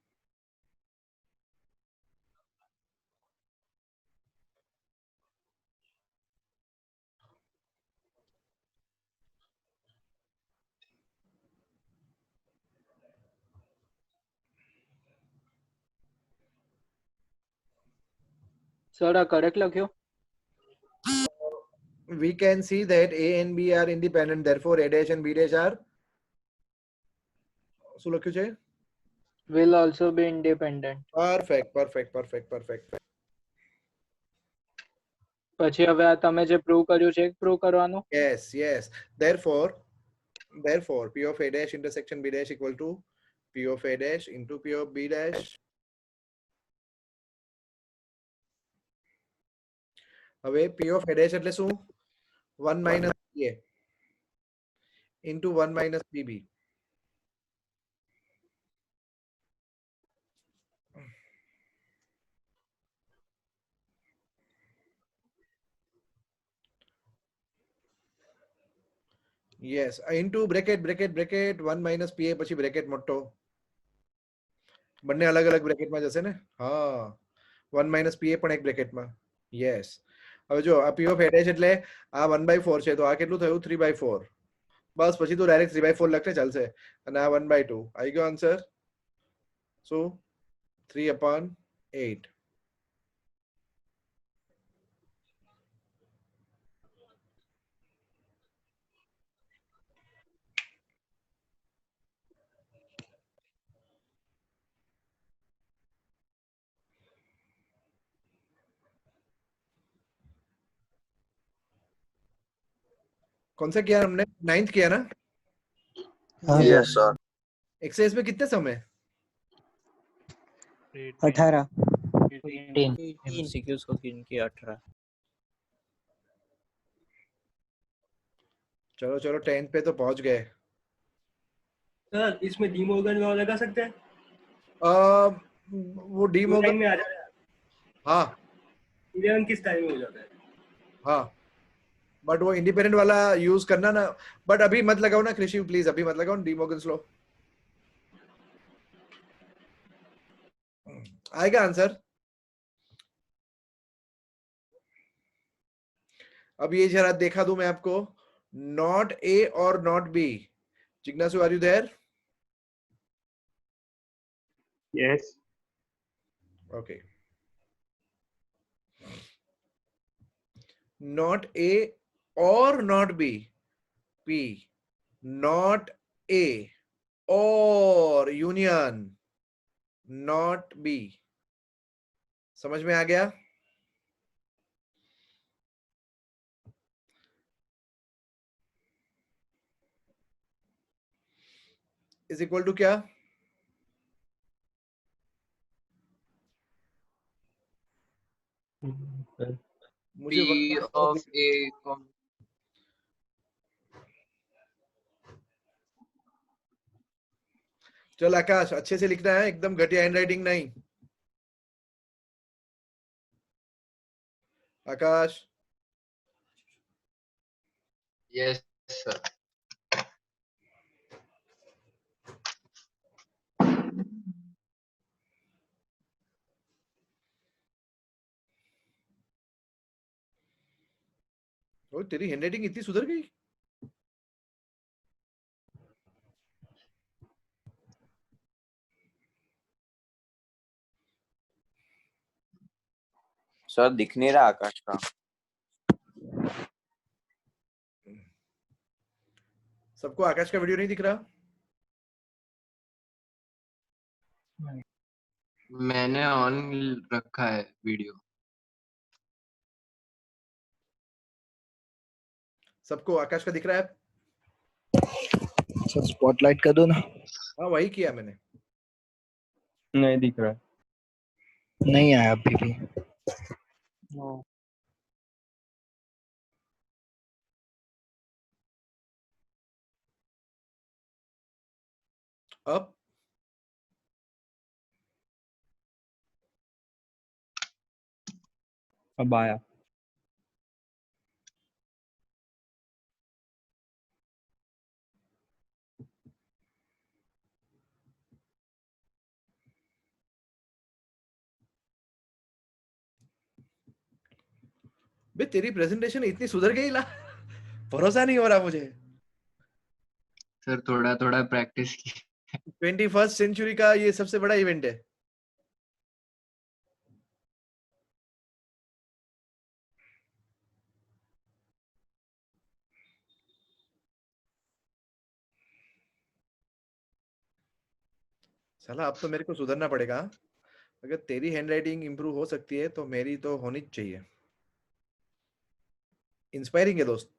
सर करेक्ट लख्यो. We can see that A and B are independent, therefore A dash and B dash are શું લખ્યું છે? Will also be independent. Perfect. પછી હવે આ તમે જે પ્રૂવ કર્યું છે પ્રૂવ કરવાનું. Yes. Therefore P of A dash intersection B dash equal to P of A dash into P of B dash. હવે P of A dash એટલે શું? 1 minus PA into 1 minus PB. Yes, into bracket 1 minus PA પછી bracket મોટો. બંને અલગ અલગ બ્રેકેટમાં જશે ને? હા, 1 minus PA પણ એક બ્રેકેટમાં. Yes. હવે જો આ P of A dash એટલે આ 1/4 છે, તો આ કેટલું થયું? 3/4. બસ પછી તો ડાયરેક્ટ 3/4 લખે ચાલશે. અને આ 1/2. આવી ગયો આન્સર? So 3/8. कौन सा किया हमने? 9th किया ना? Yes sir. एक्सरसाइज में कितने समय? 18. MCQs को गिन के 18. चलो 10th पे तो पहुंच गए. सर इसमें डी मॉर्गन लॉ लगा सकते हैं? वो डी मॉर्गन में आ जाता है. हाँ 11 किस टाइम में हो जाता है? हाँ, बट वो इंडिपेंडेंट वाला यूज करना ना. बट अभी मत लगाओ ना कृषि, प्लीज अभी मत लगाओ डी मॉर्गन्स लॉ. आएगा आंसर. अब ये जरा देखा दूं मैं आपको. नॉट ए और not B. Jignasu, are you there? Yes. Okay. Not A और not B. P. Not A और यूनियन नॉट B. समझ में आ गया? इज इक्वल टू क्या? मुझे P of A. चल आकाश, अच्छे से लिखना है, एकदम घटिया हैंडराइटिंग नहीं. आकाश. Yes sir. ओ तेरी हैंडराइटिंग इतनी सुधर गई। सर दिख नहीं रहा आकाश का। सबको आकाश का वीडियो नहीं दिख रहा? मैंने ऑन रखा है वीडियो। सबको आकाश का दिख रहा है? सर स्पॉटलाइट कर दो ना। हाँ वही किया मैंने। नहीं दिख रहा है। नहीं आया अभी भी। अब अब आया। बे तेरी प्रेजेंटेशन इतनी सुधर गई ला, भरोसा नहीं हो रहा मुझे। सर थोड़ा थोड़ा प्रैक्टिस की। 21st सेंचुरी का ये सबसे बड़ा इवेंट है। साला अब तो मेरे को सुधरना पड़ेगा। अगर तेरी हैंडराइटिंग इंप्रूव हो सकती है तो मेरी तो होनी चाहिए। इंस्पायरिंग है दोस्त।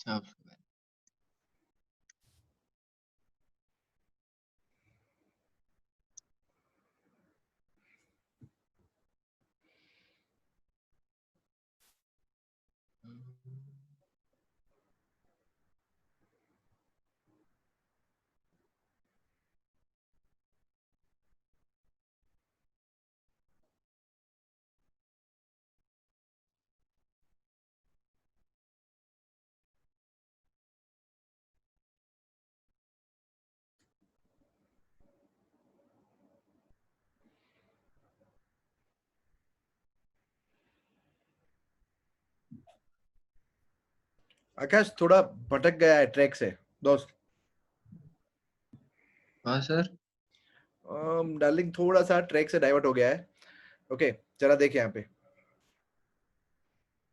अच्छा, आकाश थोड़ा भटक गया है ट्रैक से दोस्त। हाँ सर। डार्लिंग थोड़ा सा ट्रैक से डाइवर्ट हो गया है। ओके जरा देख यहाँ पे।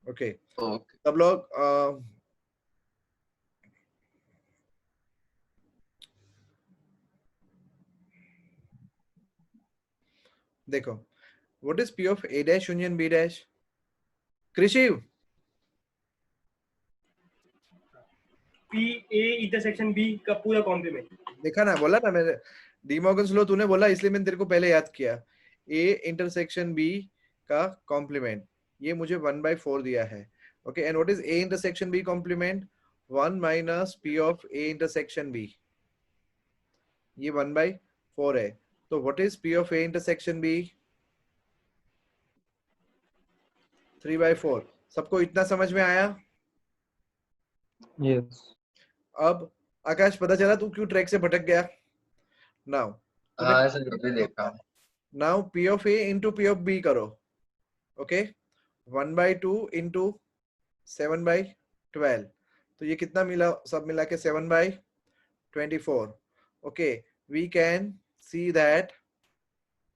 Okay okay. सब लोग देखो, what is P of A dash union B dash? Krishiv P A intersection B का पूरा कॉम्प्लीमेंट। देखा ना, बोला ना मैंने। डी मॉर्गन्स लॉ तूने बोला इसलिए मैंने तेरे को पहले याद किया। ए इंटरसेक्शन बी का कॉम्प्लीमेंट, ये मुझे 1/4 दिया है। Okay and what is A intersection B complement? 1 minus P of A intersection B, ये 1/4 है। तो what is P of A intersection B? 3/4। सबको इतना समझ में आया? यस। अब आकाश पता चला तू क्यों ट्रैक से भटक गया? नाउ हाँ सर अभी देखा। Now P of A into P of B करो। ओके 1/2 इंटू 7/12, तो ये कितना मिला? सब मिला के 7/24। Okay we can see that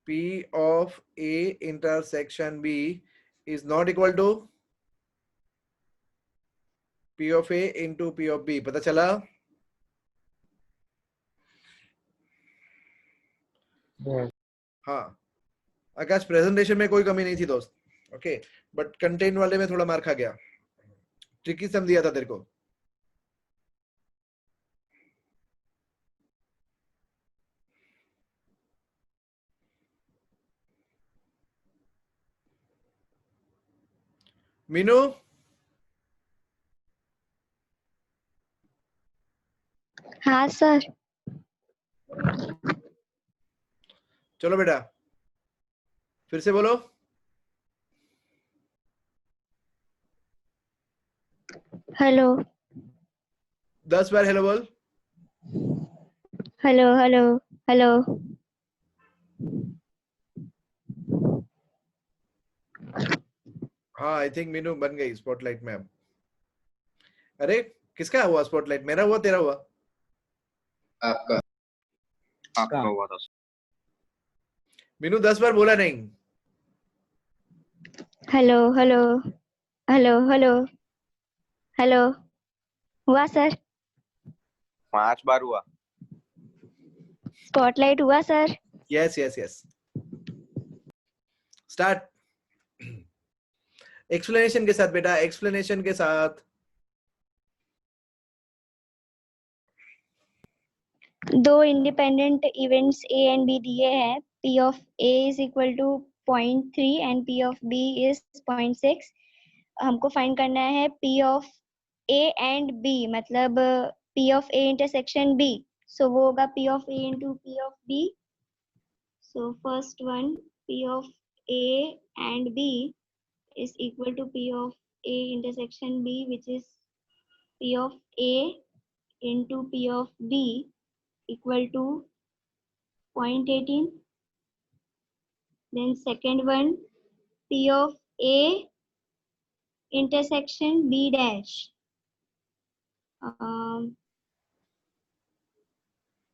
P of A intersection B is not equal to P of A into P of B। पता चला? हाँ आकाश प्रेजेंटेशन में कोई कमी नहीं थी दोस्त। ओके बट कंटेंट वाले में थोड़ा मार खा गया। ट्रिकी सम दिया था तेरे को। मीनू हाँ सर। चलो बेटा फिर से बोलो। हेलो 10 बार हेलो बोल। हेलो हेलो हेलो हाँ आई थिंक मीनू बन गई स्पॉटलाइट में अब। अरे किसका हुआ स्पॉटलाइट, मेरा हुआ तेरा हुआ? आपका आपका हुआ था। मीनू 10 बार बोला नहीं। Hello hello hello hello hello हुआ सर? 5 बार हुआ। स्पॉटलाइट हुआ sir? Yes yes yes. Start. Explanation के साथ बेटा, एक्सप्लेनेशन के साथ। दो independent events A and B दिए हैं। P of A is equal to 0.3 and P of B is 0.6. हमको फाइंड करना है P of A and B, मतलब P of A intersection B. So वो होगा P of A into P of B. So first one, P of A and B is equal to P of A intersection B, which is P of A into P of B equal to 0.18. Then second one, P of A intersection B dash.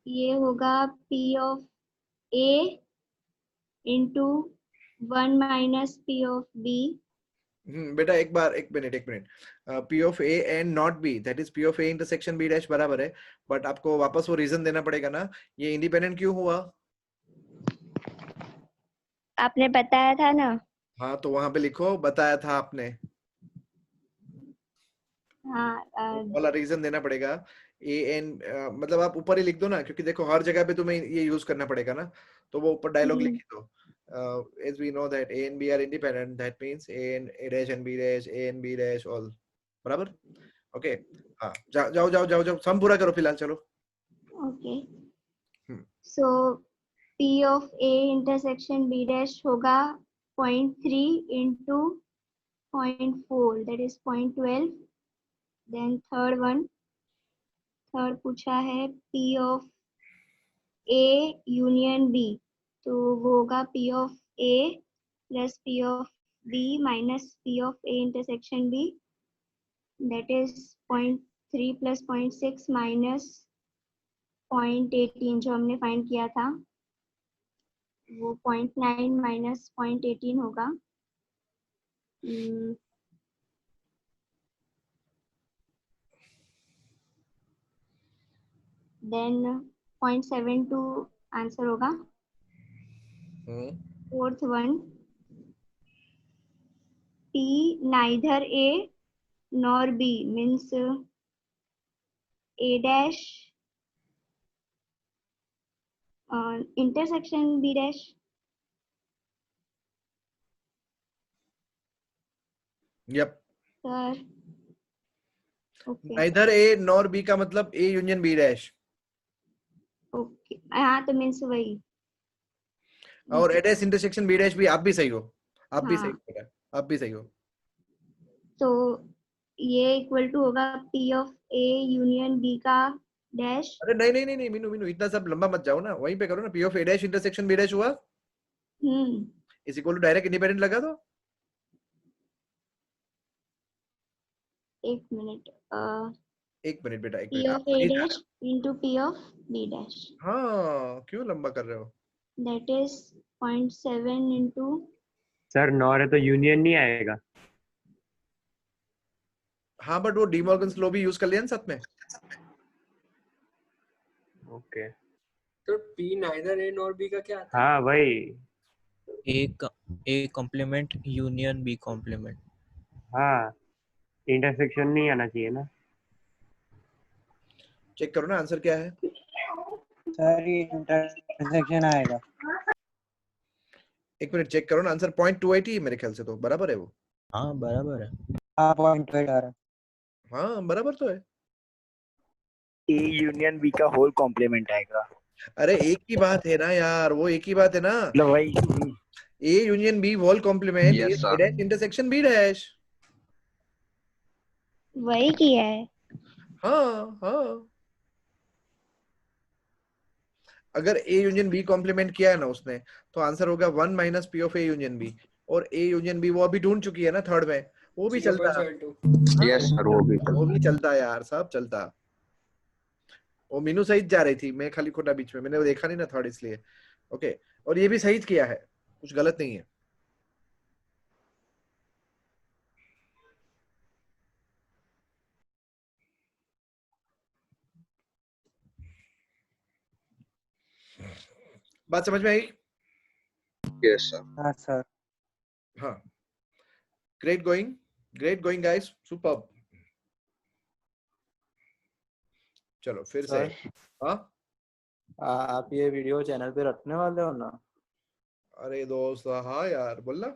ये होगा P of A into 1 minus P of B. बेटा एक minute P of A and not B, that is P of A intersection B dash बराबर है, but आपको वापस वो reason देना पड़ेगा ना, ये इंडिपेंडेंट क्यों हुआ? आपने बताया था ना। हाँ तो वहां पे लिखो बताया था आपने। हाँ वाला रीजन देना पड़ेगा। ए एन मतलब आप ऊपर ही लिख दो ना, क्योंकि देखो हर जगह पे तुम्हें ये यूज करना पड़ेगा ना, तो वो ऊपर डायलॉग लिख दो। as we know that A and B are independent, that means A dash and B dash, A and B dash all बराबर। ओके हाँ जाओ सम पूरा करो फिलहाल, चलो। Okay so P of A intersection B dash होगा 0.3 into 0.4, that is 0.12. Then third पूछा है P of A union B, तो वो होगा P of A plus P of B minus P of A intersection B, that is 0.3 plus 0.6 minus 0.18 जो हमने find किया था, वो 0.9 minus 0.18 होगा। Then 0.72 आंसर होगा। Fourth one, P neither A nor B means A dash intersection B dash. Yep sir okay neither A nor B का मतलब A union B dash, okay हाँ तो मीन्स वही, और A dash intersection B dash भी आप भी सही हो, आप भी सही हाँ। हो बेटा, आप भी सही हो। तो ये इक्वल टू होगा P of A union B का डैश। अरे नहीं मीनू इतना सब लंबा मत जाओ ना, वहीं पे करो ना। P of A dash intersection B dash हुआ is equal to direct independent लगा दो। एक मिनट बेटा एक P minute of A dash into P of B dash, हाँ क्यों लंबा कर रहे हो? that is 0.7 into sir nor है तो यूनियन नहीं आएगा। हाँ बट वो डी मॉर्गन्स लॉ भी यूज कर लिया ना साथ में। ओके तो P neither A nor B का क्या आता है? हाँ वही A complement union B complement. हाँ इंटरसेक्शन नहीं आना चाहिए ना। चेक करो ना आंसर क्या है। सर ये इंटरसेक्शन आएगा। एक मिनट चेक करो ना आंसर। 0.280 मेरे ख्याल से तो बराबर है वो। हाँ बराबर है। हाँ 0.8 आ रहा है। हाँ बराबर तो है। ए यूनियन बी का होल कॉम्प्लीमेंट आएगा। अरे एक ही बात है ना यार, वो एक ही बात है ना। मतलब वही A union B whole complement Yes, is sir. A dash intersection B dash. वही किया है। हाँ हाँ, अगर ए यूनियन बी कॉम्प्लीमेंट किया है ना उसने, तो आंसर होगा 1 minus P of A union B. और ए यूनियन बी वो अभी ढूंढ चुकी है ना थर्ड में, वो भी चलता है। 0.72। यस सर, वो भी वो भी चलता है यार, सब चलता। वो मीनू सही जा रही थी, मैं खाली खोटा बीच में, मैंने वो देखा नहीं ना थर्ड, इसलिए। ओके, और ये भी सही किया है, कुछ गलत नहीं है। बात समझ में आई? Yes sir. हाँ सर। हाँ, ग्रेट गोइंग गाइस, सुपर्ब। चलो फिर से। हाँ, आप ये वीडियो चैनल पे रखने वाले हो ना? अरे दोस्त, हाँ यार, बोलना।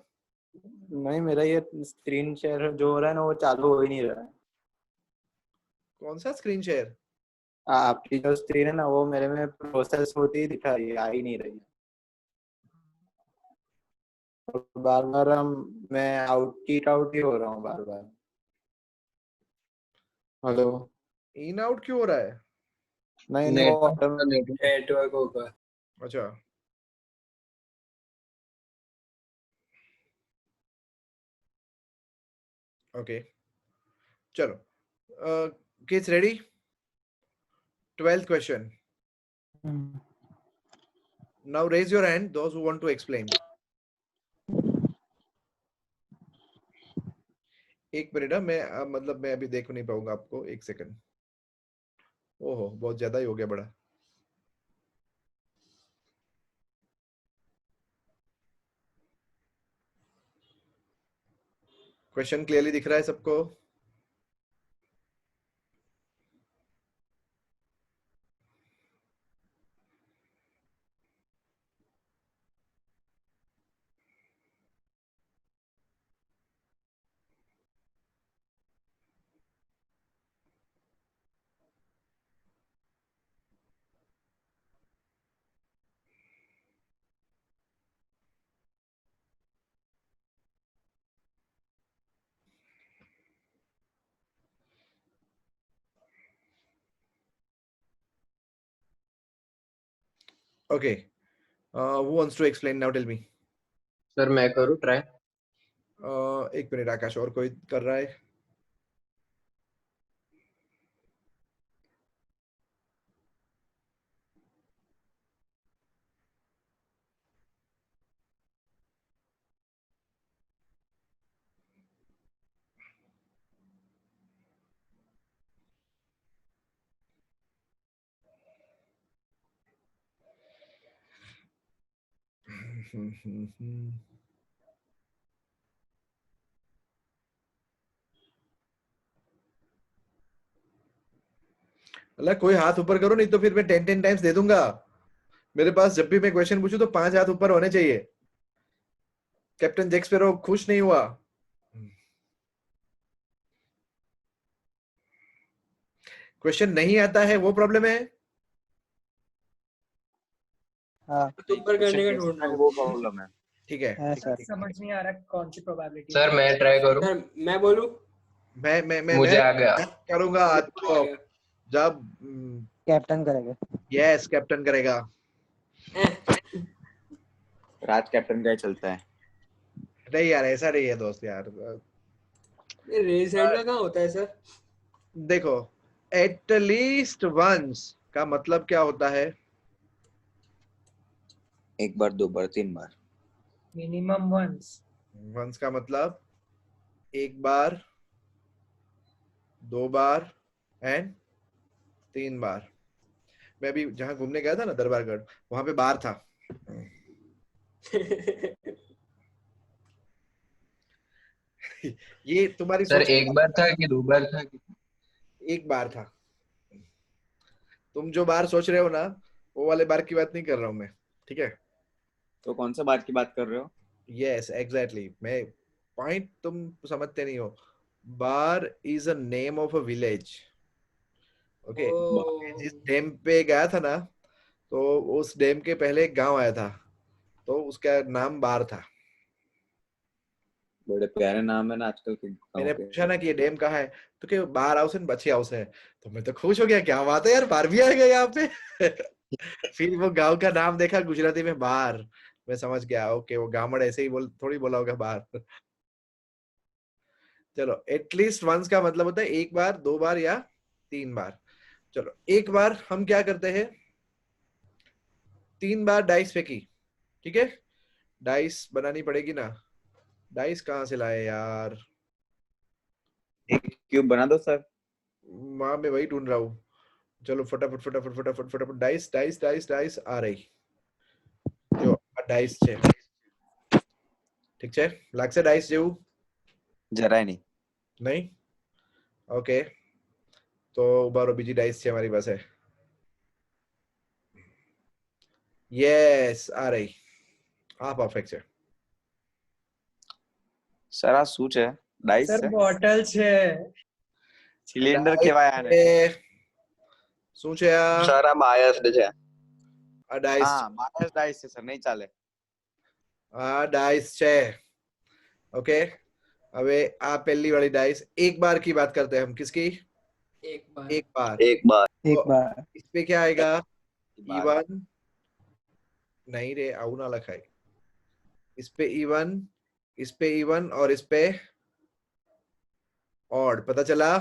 नहीं, मेरा ये स्क्रीन शेयर जो हो रहा है ना, वो चालू हो ही नहीं रहा है। कौन सा स्क्रीन शेयर? आपकी जो स्क्रीन है ना, वो मेरे में प्रोसेस होती ही दिखा रही है, आ ही नहीं रही है। और बार बार मैं आउट ही हो रहा हूँ बार बार। हेलो। इन आउट क्यों हो रहा है? नहीं, वो नेटवर्क होगा। अच्छा, ओके, चलो, kids ready? 12th question. Now raise your hand, those who want to explain. एक मिनट, मैं मतलब मैं अभी देख नहीं पाऊंगा आपको, एक सेकंड। ओहो, बहुत ज्यादा ही हो गया बड़ा। क्वेश्चन क्लियरली दिख रहा है सबको? Okay, who wants to explain now? Tell me. Sir मैं करूँ ट्राई? एक मिनट आकाश, और कोई कर रहा है? अल्लाह, कोई हाथ ऊपर करो, नहीं तो फिर मैं 10 टाइम्स दे दूंगा। मेरे पास जब भी मैं क्वेश्चन पूछूं तो 5 हाथ ऊपर होने चाहिए। कैप्टन जैक स्पैरो खुश नहीं हुआ। क्वेश्चन नहीं आता है, वो प्रॉब्लम है। ऊपर करने का ढूंढ रहा हूँ। वो प्रॉब्लम है। ठीक है, समझ नहीं आ रहा कौन सी प्रोबेबिलिटी। सर मैं ट्राई करूँ? सर मैं बोलूं? मैं मुझे आ गया। करूंगा तो जब कैप्टन करेगा। यस, कैप्टन करेगा। राज कैप्टन का ही चलता है। नहीं यार, ऐसा नहीं है दोस्त यार। ये रेज हैंड का कहाँ होता है सर? देखो, एट लीस्ट वंस का मतलब क्या होता है? एक बार, दो बार, तीन बार। मिनिमम वंस का मतलब एक बार, 2 बार एंड 3 बार। मैं अभी जहां घूमने गया था ना, दरबारगढ़, वहां पे बार था। ये तुम्हारी सर सोच। एक बार था कि 2 बार था? एक बार था। तुम जो बार सोच रहे हो ना, वो वाले बार की बात नहीं कर रहा हूं मैं, ठीक है? तो कौन सा बात की बात कर रहे हो? Yes, exactly. मैं पॉइंट तुम समझते नहीं हो। Bar is a name of a village. Okay, जिस डैम पे गया था ना, तो उस डैम के पहले एक गांव आया था, तो उसका नाम बार था। बड़े प्यारे नाम है ना आजकल के गाँव मैंने के। पूछा ना कि ये डैम कहाँ है, तो कि बार हाउस एंड बची हाउस है, तो मैं तो खुश हो गया, क्या बात है यार, बार भी आ गया यहाँ पे। फिर वो गांव का नाम देखा गुजराती में बार, मैं समझ गया ओके वो गामड़ ऐसे ही थोड़ी बोला होगा बार। चलो एटलीस्ट वंस का मतलब होता है एक बार, दो बार या तीन बार। चलो एक बार हम क्या करते हैं, 3 बार डाइस फेंकी, ठीक है, डाइस बनानी पड़ेगी ना, डाइस कहाँ से लाए यार, एक क्यूब बना दो सर। माँ मैं वही ढूंढ रहा हूँ। चलो फटाफट फटाफट फटाफट फटाफट डाइस डाइस डाइस डाइस आ रही, जो डाइस છે ઠીક છે, લાગશે ડાઇસ જેવું? જરાય નહીં. નહીં? ઓકે, તો ઉભારો બીજી ડાઇસ છે મારી પાસે, યસ આ રહી, આ પરફેક્ટ છે. સર આ શું છે? ડાઇસ સર છે? બોટલ છે. સિલિન્ડર કહેવાય આને. શું છે આ? સર આ બાયસ્ડ છે. આ ડાઇસ, હા માઇનસ ડાઇસ છે સર, નહીં ચાલે. આ ડાઇસ છે. ओके, अबे आ पहली वाली डाइस, एक बार की बात करते हैं हम, किसकी? एक बार एक बार, एक बार एक बार इस पे क्या आएगा? E1 नहीं रे, आउ ना लखाई, इस पे E1, इस पे E1 और इस पे ऑड, पता चला?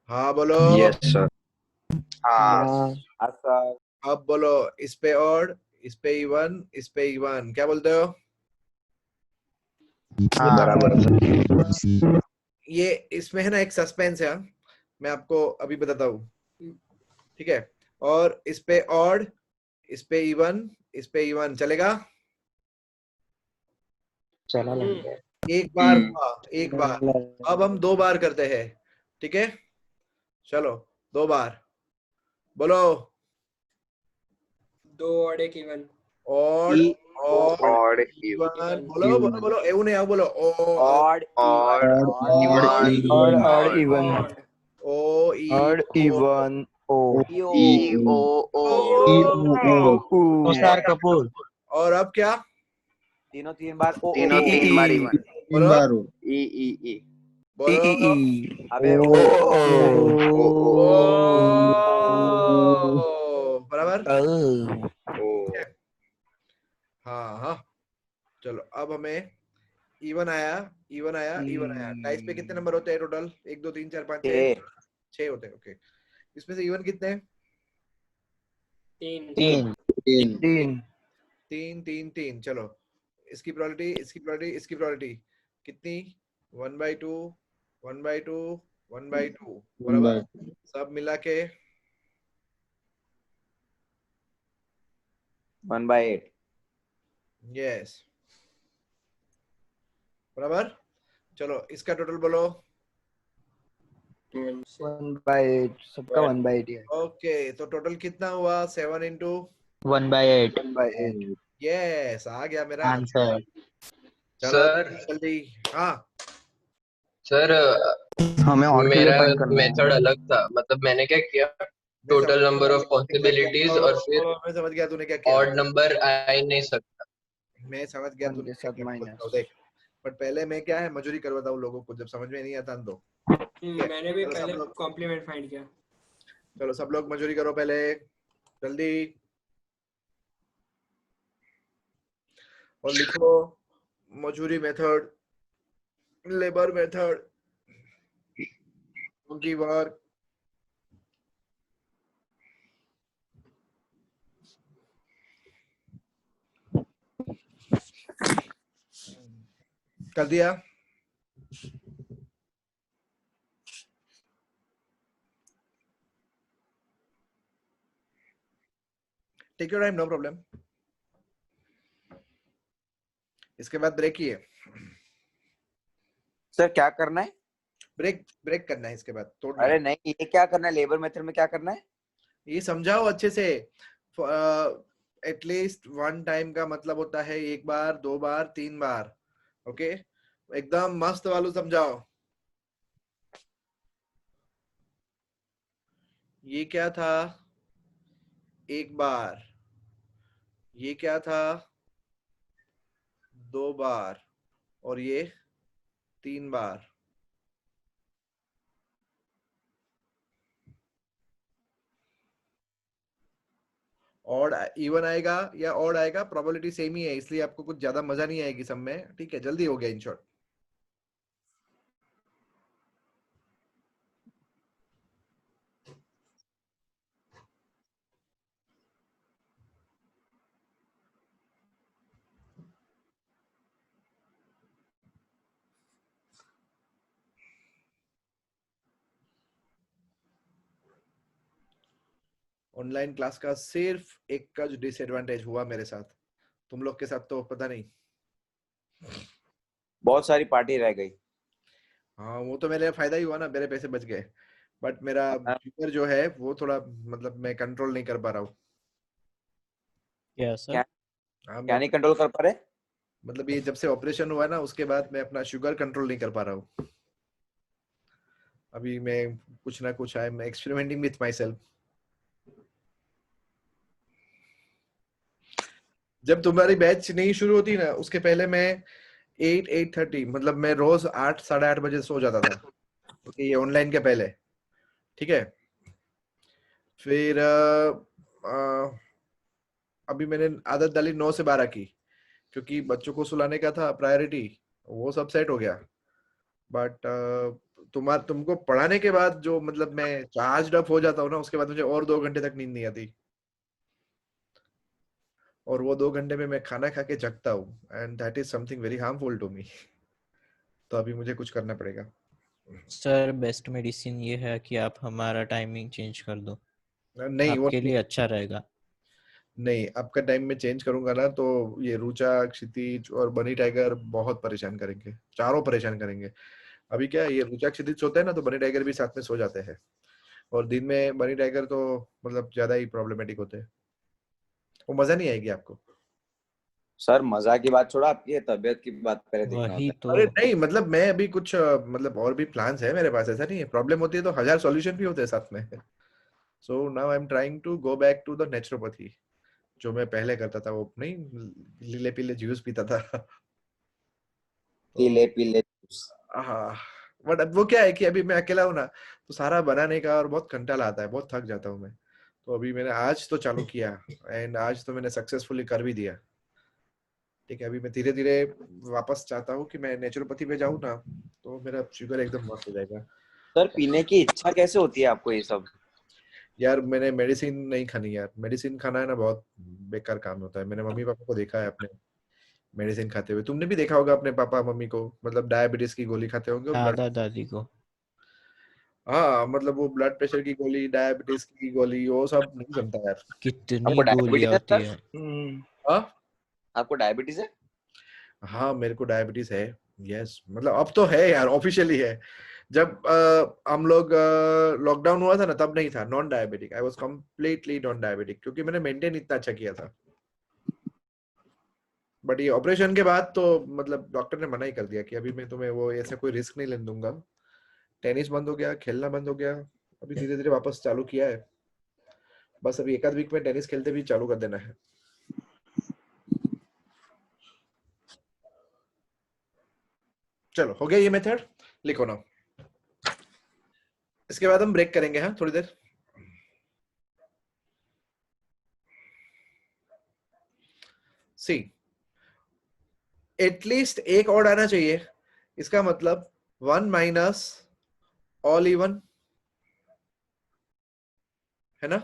हाँ बोलो। Yes sir. हाँ सर. अब बोलो, इस पे ऑड, इस पे E1, इस पे E1, क्या बोलते हो? बराबर सर. ये इसमें है ना एक सस्पेंस है, मैं आपको अभी बताता हूँ, ठीक है, और इस पे ऑड, इस पे E1, इस पे E1 चलेगा? चला एक बार हुआ, एक बार, अब हम 2 बार करते हैं, ठीक है, चलो 2 बार बोलो, 2 और 1 इवन ऑड और E1 बोलो बोलो बोलो, એવું नहीं आओ बोलो, ऑड और इवन ओ ई और इवन ओ ई ओ ओ तुषार कपूर. और अब क्या? तीनों 3 बार ओ तीनों 3 बार इवन. बोलो ई ई ई बोलो, अबे बराबर, ओ. हाँ हाँ, चलो अब हमें E1 आया, E1 आया, E1 आया, डाइस पे कितने नंबर होते हैं टोटल? 1 2 3 4 5 6 होते हैं, ओके, इसमें से E1 कितने हैं? 3, चलो इसकी प्रोबेबिलिटी, इसकी प्रोबेबिलिटी, इसकी प्रोबेबिलिटी कितनी? 1/2 1/2 1/2, बराबर, सब मिला के 1/8. यस, बराबर, चलो इसका टोटल बोलो। 1/8 सबका 1/8 है. ओके, तो टोटल कितना हुआ? 7 into 1/8 1/8 यस, आ गया मेरा आंसर. चलो सर जल्दी, हाँ सर हमें और के लिए मेरा फाइंड करना मेथड है. अलग था, मतलब मैंने क्या किया, टोटल नंबर ऑफ पॉसिबिलिटीज और फिर मैं समझ गया तूने क्या किया, ऑड नंबर आ ही नहीं सकता. मैं समझ गया 1 तूने के क्या साथ किया, माइनस. बताओ, देख, बट पहले मैं क्या है मजूरी करवाता हूँ लोगों को, जब समझ में नहीं आता तो। मैंने भी चलो सब पहले लोग, कॉम्प्लीमेंट फाइंड किया. चलो सब लोग मजूरी करो पहले, जल्दी, और लिखो मजूरी मेथड, लेबर मेथड, उनकी वर्क, कर दिया? Take your time, no problem, इसके बाद ब्रेक ही है, सर क्या करना है? ब्रेक करना है इसके बाद, तोड़ना अरे है। नहीं, ये क्या करना है? लेबर मेथड में क्या करना है? ये समझाओ अच्छे से, एटलीस्ट 1 टाइम का मतलब होता है 1 बार, 2 बार, 3 बार, ओके, एकदम मस्त वालू समझाओ। ये क्या था? 1 बार, ये क्या था? 2 बार और ये 3 बार। ऑड इवन आएगा या ऑड आएगा, प्रोबेबिलिटी सेम ही है, इसलिए आपको कुछ ज्यादा मजा नहीं आएगी सब में। ठीक है, जल्दी हो गया इन शॉर्ट। ऑनलाइन क्लास का सिर्फ एक का जो डिसएडवांटेज हुआ मेरे साथ, तुम लोग के साथ तो पता नहीं। बहुत सारी पार्टी रह गई। हाँ वो तो मेरे फायदा ही हुआ ना, मेरे पैसे बच गए, बट मेरा शुगर जो है वो थोड़ा मतलब मैं कंट्रोल नहीं कर पा रहा हूँ। क्या सर? क्या हाँ क्या नहीं कंट्रोल कर पा रहे? मतलब ये जब से ऑपरेशन हुआ ना उसके बाद मैं अपना शुगर कंट्रोल नहीं कर पा रहा हूँ। अभी मैं कुछ ना कुछ I am experimenting with my self. जब तुम्हारी बैच नहीं शुरू होती ना उसके पहले मैं 8-8:30 मतलब मैं रोज 8 साढ़े 8 बजे सो जाता था, ये ऑनलाइन के पहले। ठीक है, फिर अभी मैंने आदत डाली 9 से 12 की, क्योंकि बच्चों को सुलाने का था प्रायोरिटी, वो सब सेट हो गया। बट तुमको पढ़ाने के बाद जो मतलब मैं चार्ज अप हो जाता हूँ ना, उसके बाद मुझे और 2 घंटे तक नींद नहीं आती, और वो 2 घंटे में मैं खाना खा के जगता हूँ, and that is something very harmful to me. तो अभी मुझे कुछ करना पड़ेगा। सर बेस्ट मेडिसिन ये है कि आप हमारा टाइमिंग चेंज कर दो, नहीं वो आपके लिए अच्छा रहेगा। नहीं, आपका टाइम में चेंज करूंगा ना तो ये रुचा, क्षितिज और बनी टाइगर बहुत परेशान करेंगे, चारों परेशान करेंगे। अभी क्या है, ये रुचा क्षितिज सोते हैं ना तो बनी टाइगर भी साथ में सो जाते हैं, और दिन में बनी टाइगर तो मतलब ज्यादा ही प्रॉब्लमेटिक होते हैं, वो मजा नहीं आएगी आपको। सर मजा की बात छोड़ा, आपकी तबीयत की बात पहले देखना वही होता तो। अरे नहीं मतलब मैं अभी कुछ मतलब और भी प्लान्स है मेरे पास, ऐसा नहीं है। प्रॉब्लम होती है तो 1000 सॉल्यूशन भी होते हैं साथ में। So now I am trying to go back to the naturopathy, जो मैं पहले करता था, वो नहीं लीले पीले जूस पीता था। तो पीले पीले हाँ, बट अब वो क्या है कि अभी मैं अकेला हूँ ना, तो सारा बनाने का और बहुत कंटाला आता है, बहुत थक जाता हूँ मैं। तो अभी मैंने आज तो चालू किया, एंड आज तो मैंने सक्सेसफुली कर भी दिया। ठीक है, अभी मैं धीरे धीरे वापस चाहता हूँ कि मैं नेचुरोपैथी पे जाऊँ ना, तो मेरा शुगर एकदम मस्त हो जाएगा। सर पीने की इच्छा कैसे होती है आपको ये सब? यार मैंने मेडिसिन नहीं खानी यार, मेडिसिन खाना है ना बहुत बेकार काम होता है। मैंने मम्मी पापा को देखा है अपने मेडिसिन खाते हुए, तुमने भी देखा होगा अपने पापा मम्मी को, मतलब डायबिटीज की गोली खाते होंगे, ब्लड, दादा दादी को। हाँ मतलब वो ब्लड प्रेशर की गोली, डायबिटीज की गोली, वो सब नहीं जमता यार। कितनी आपको डायबिटीज गोलियां है होती सर? है। हाँ आपको डायबिटीज है? हाँ मेरे को डायबिटीज है। यस मतलब अब तो है यार, ऑफिशियली है। जब हम लोग लॉकडाउन हुआ था ना तब नहीं था, non diabetic, I was completely non diabetic, क्योंकि मैंने मेंटेन इतना अच्छा किया था। बट ये ऑपरेशन के बाद तो मतलब डॉक्टर ने मना ही कर दिया कि अभी मैं तुम्हें वो ऐसा कोई रिस्क नहीं लेने दूंगा। टेनिस बंद हो गया, खेलना बंद हो गया, अभी धीरे धीरे वापस चालू किया है। बस अभी एक आध वीक में टेनिस खेलते भी चालू कर देना है। चलो हो गया ये मेथड, लिखो ना। इसके बाद हम ब्रेक करेंगे, हाँ थोड़ी देर। सी एटलीस्ट एक और आना चाहिए, इसका मतलब 1 माइनस ऑल इवन, है ना?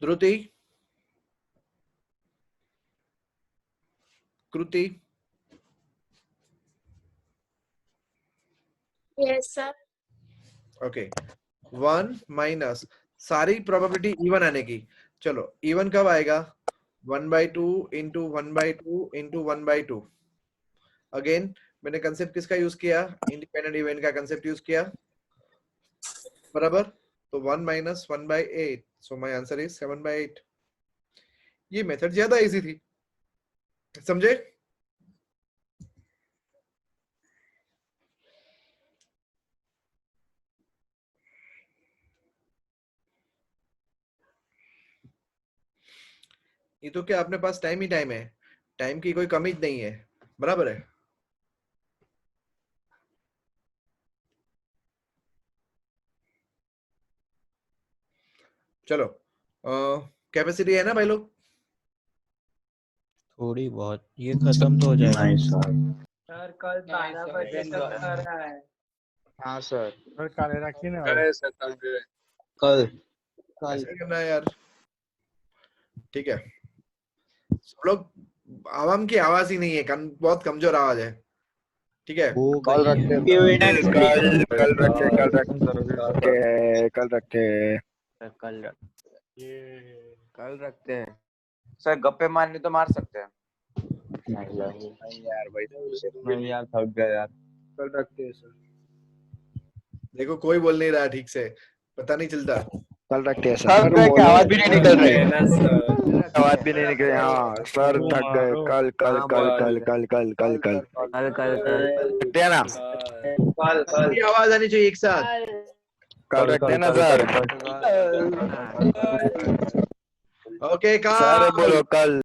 ध्रुति, कृति, Yes, sir. ओके। 1 माइनस सारी प्रोबेबिलिटी इवन आने की। चलो इवन कब आएगा? 1/2 इंटू 1/2 इंटू 1/2। अगेन मैंने कंसेप्ट किसका यूज किया? इंडिपेंडेंट इवेंट का कंसेप्ट यूज किया, बराबर। तो 1 minus 1/8, so my answer is 7/8। ये मेथड ज्यादा इजी थी, समझे? ये तो क्या अपने पास टाइम ही टाइम है, टाइम की कोई कमी नहीं है, बराबर है। चलो कैपेसिटी है ना भाई लोग? थोड़ी बहुत, ये खत्म तो हो जाएगा। नहीं सर। सर कल 12 बजे तक करना है। हाँ सर। सर काले रखी ना कल कल ऐसे करना है यार, ठीक है। सब लोग, आवाम की आवाज ही नहीं है, बहुत कमजोर आवाज है, ठीक है। कल रखते कल रखते हैं सर। गप्पे मारने तो मार सकते हैं। नहीं यार भाई, नहीं यार थक गया यार। कल रखते हैं सर। देखो कोई बोल नहीं रहा ठीक से, पता नहीं चलता। कल रखते हैं सर सर। आवाज भी नहीं निकल रही। आवाज भी नहीं निकल रही। हाँ सर, थक गए। कल कल कल कल कल कल कल कल कल रखते हैं ना। सारी आवाज आनी चाहिए एक साथ। कल रखते हैं ना सर। ओके सर बोलो कल।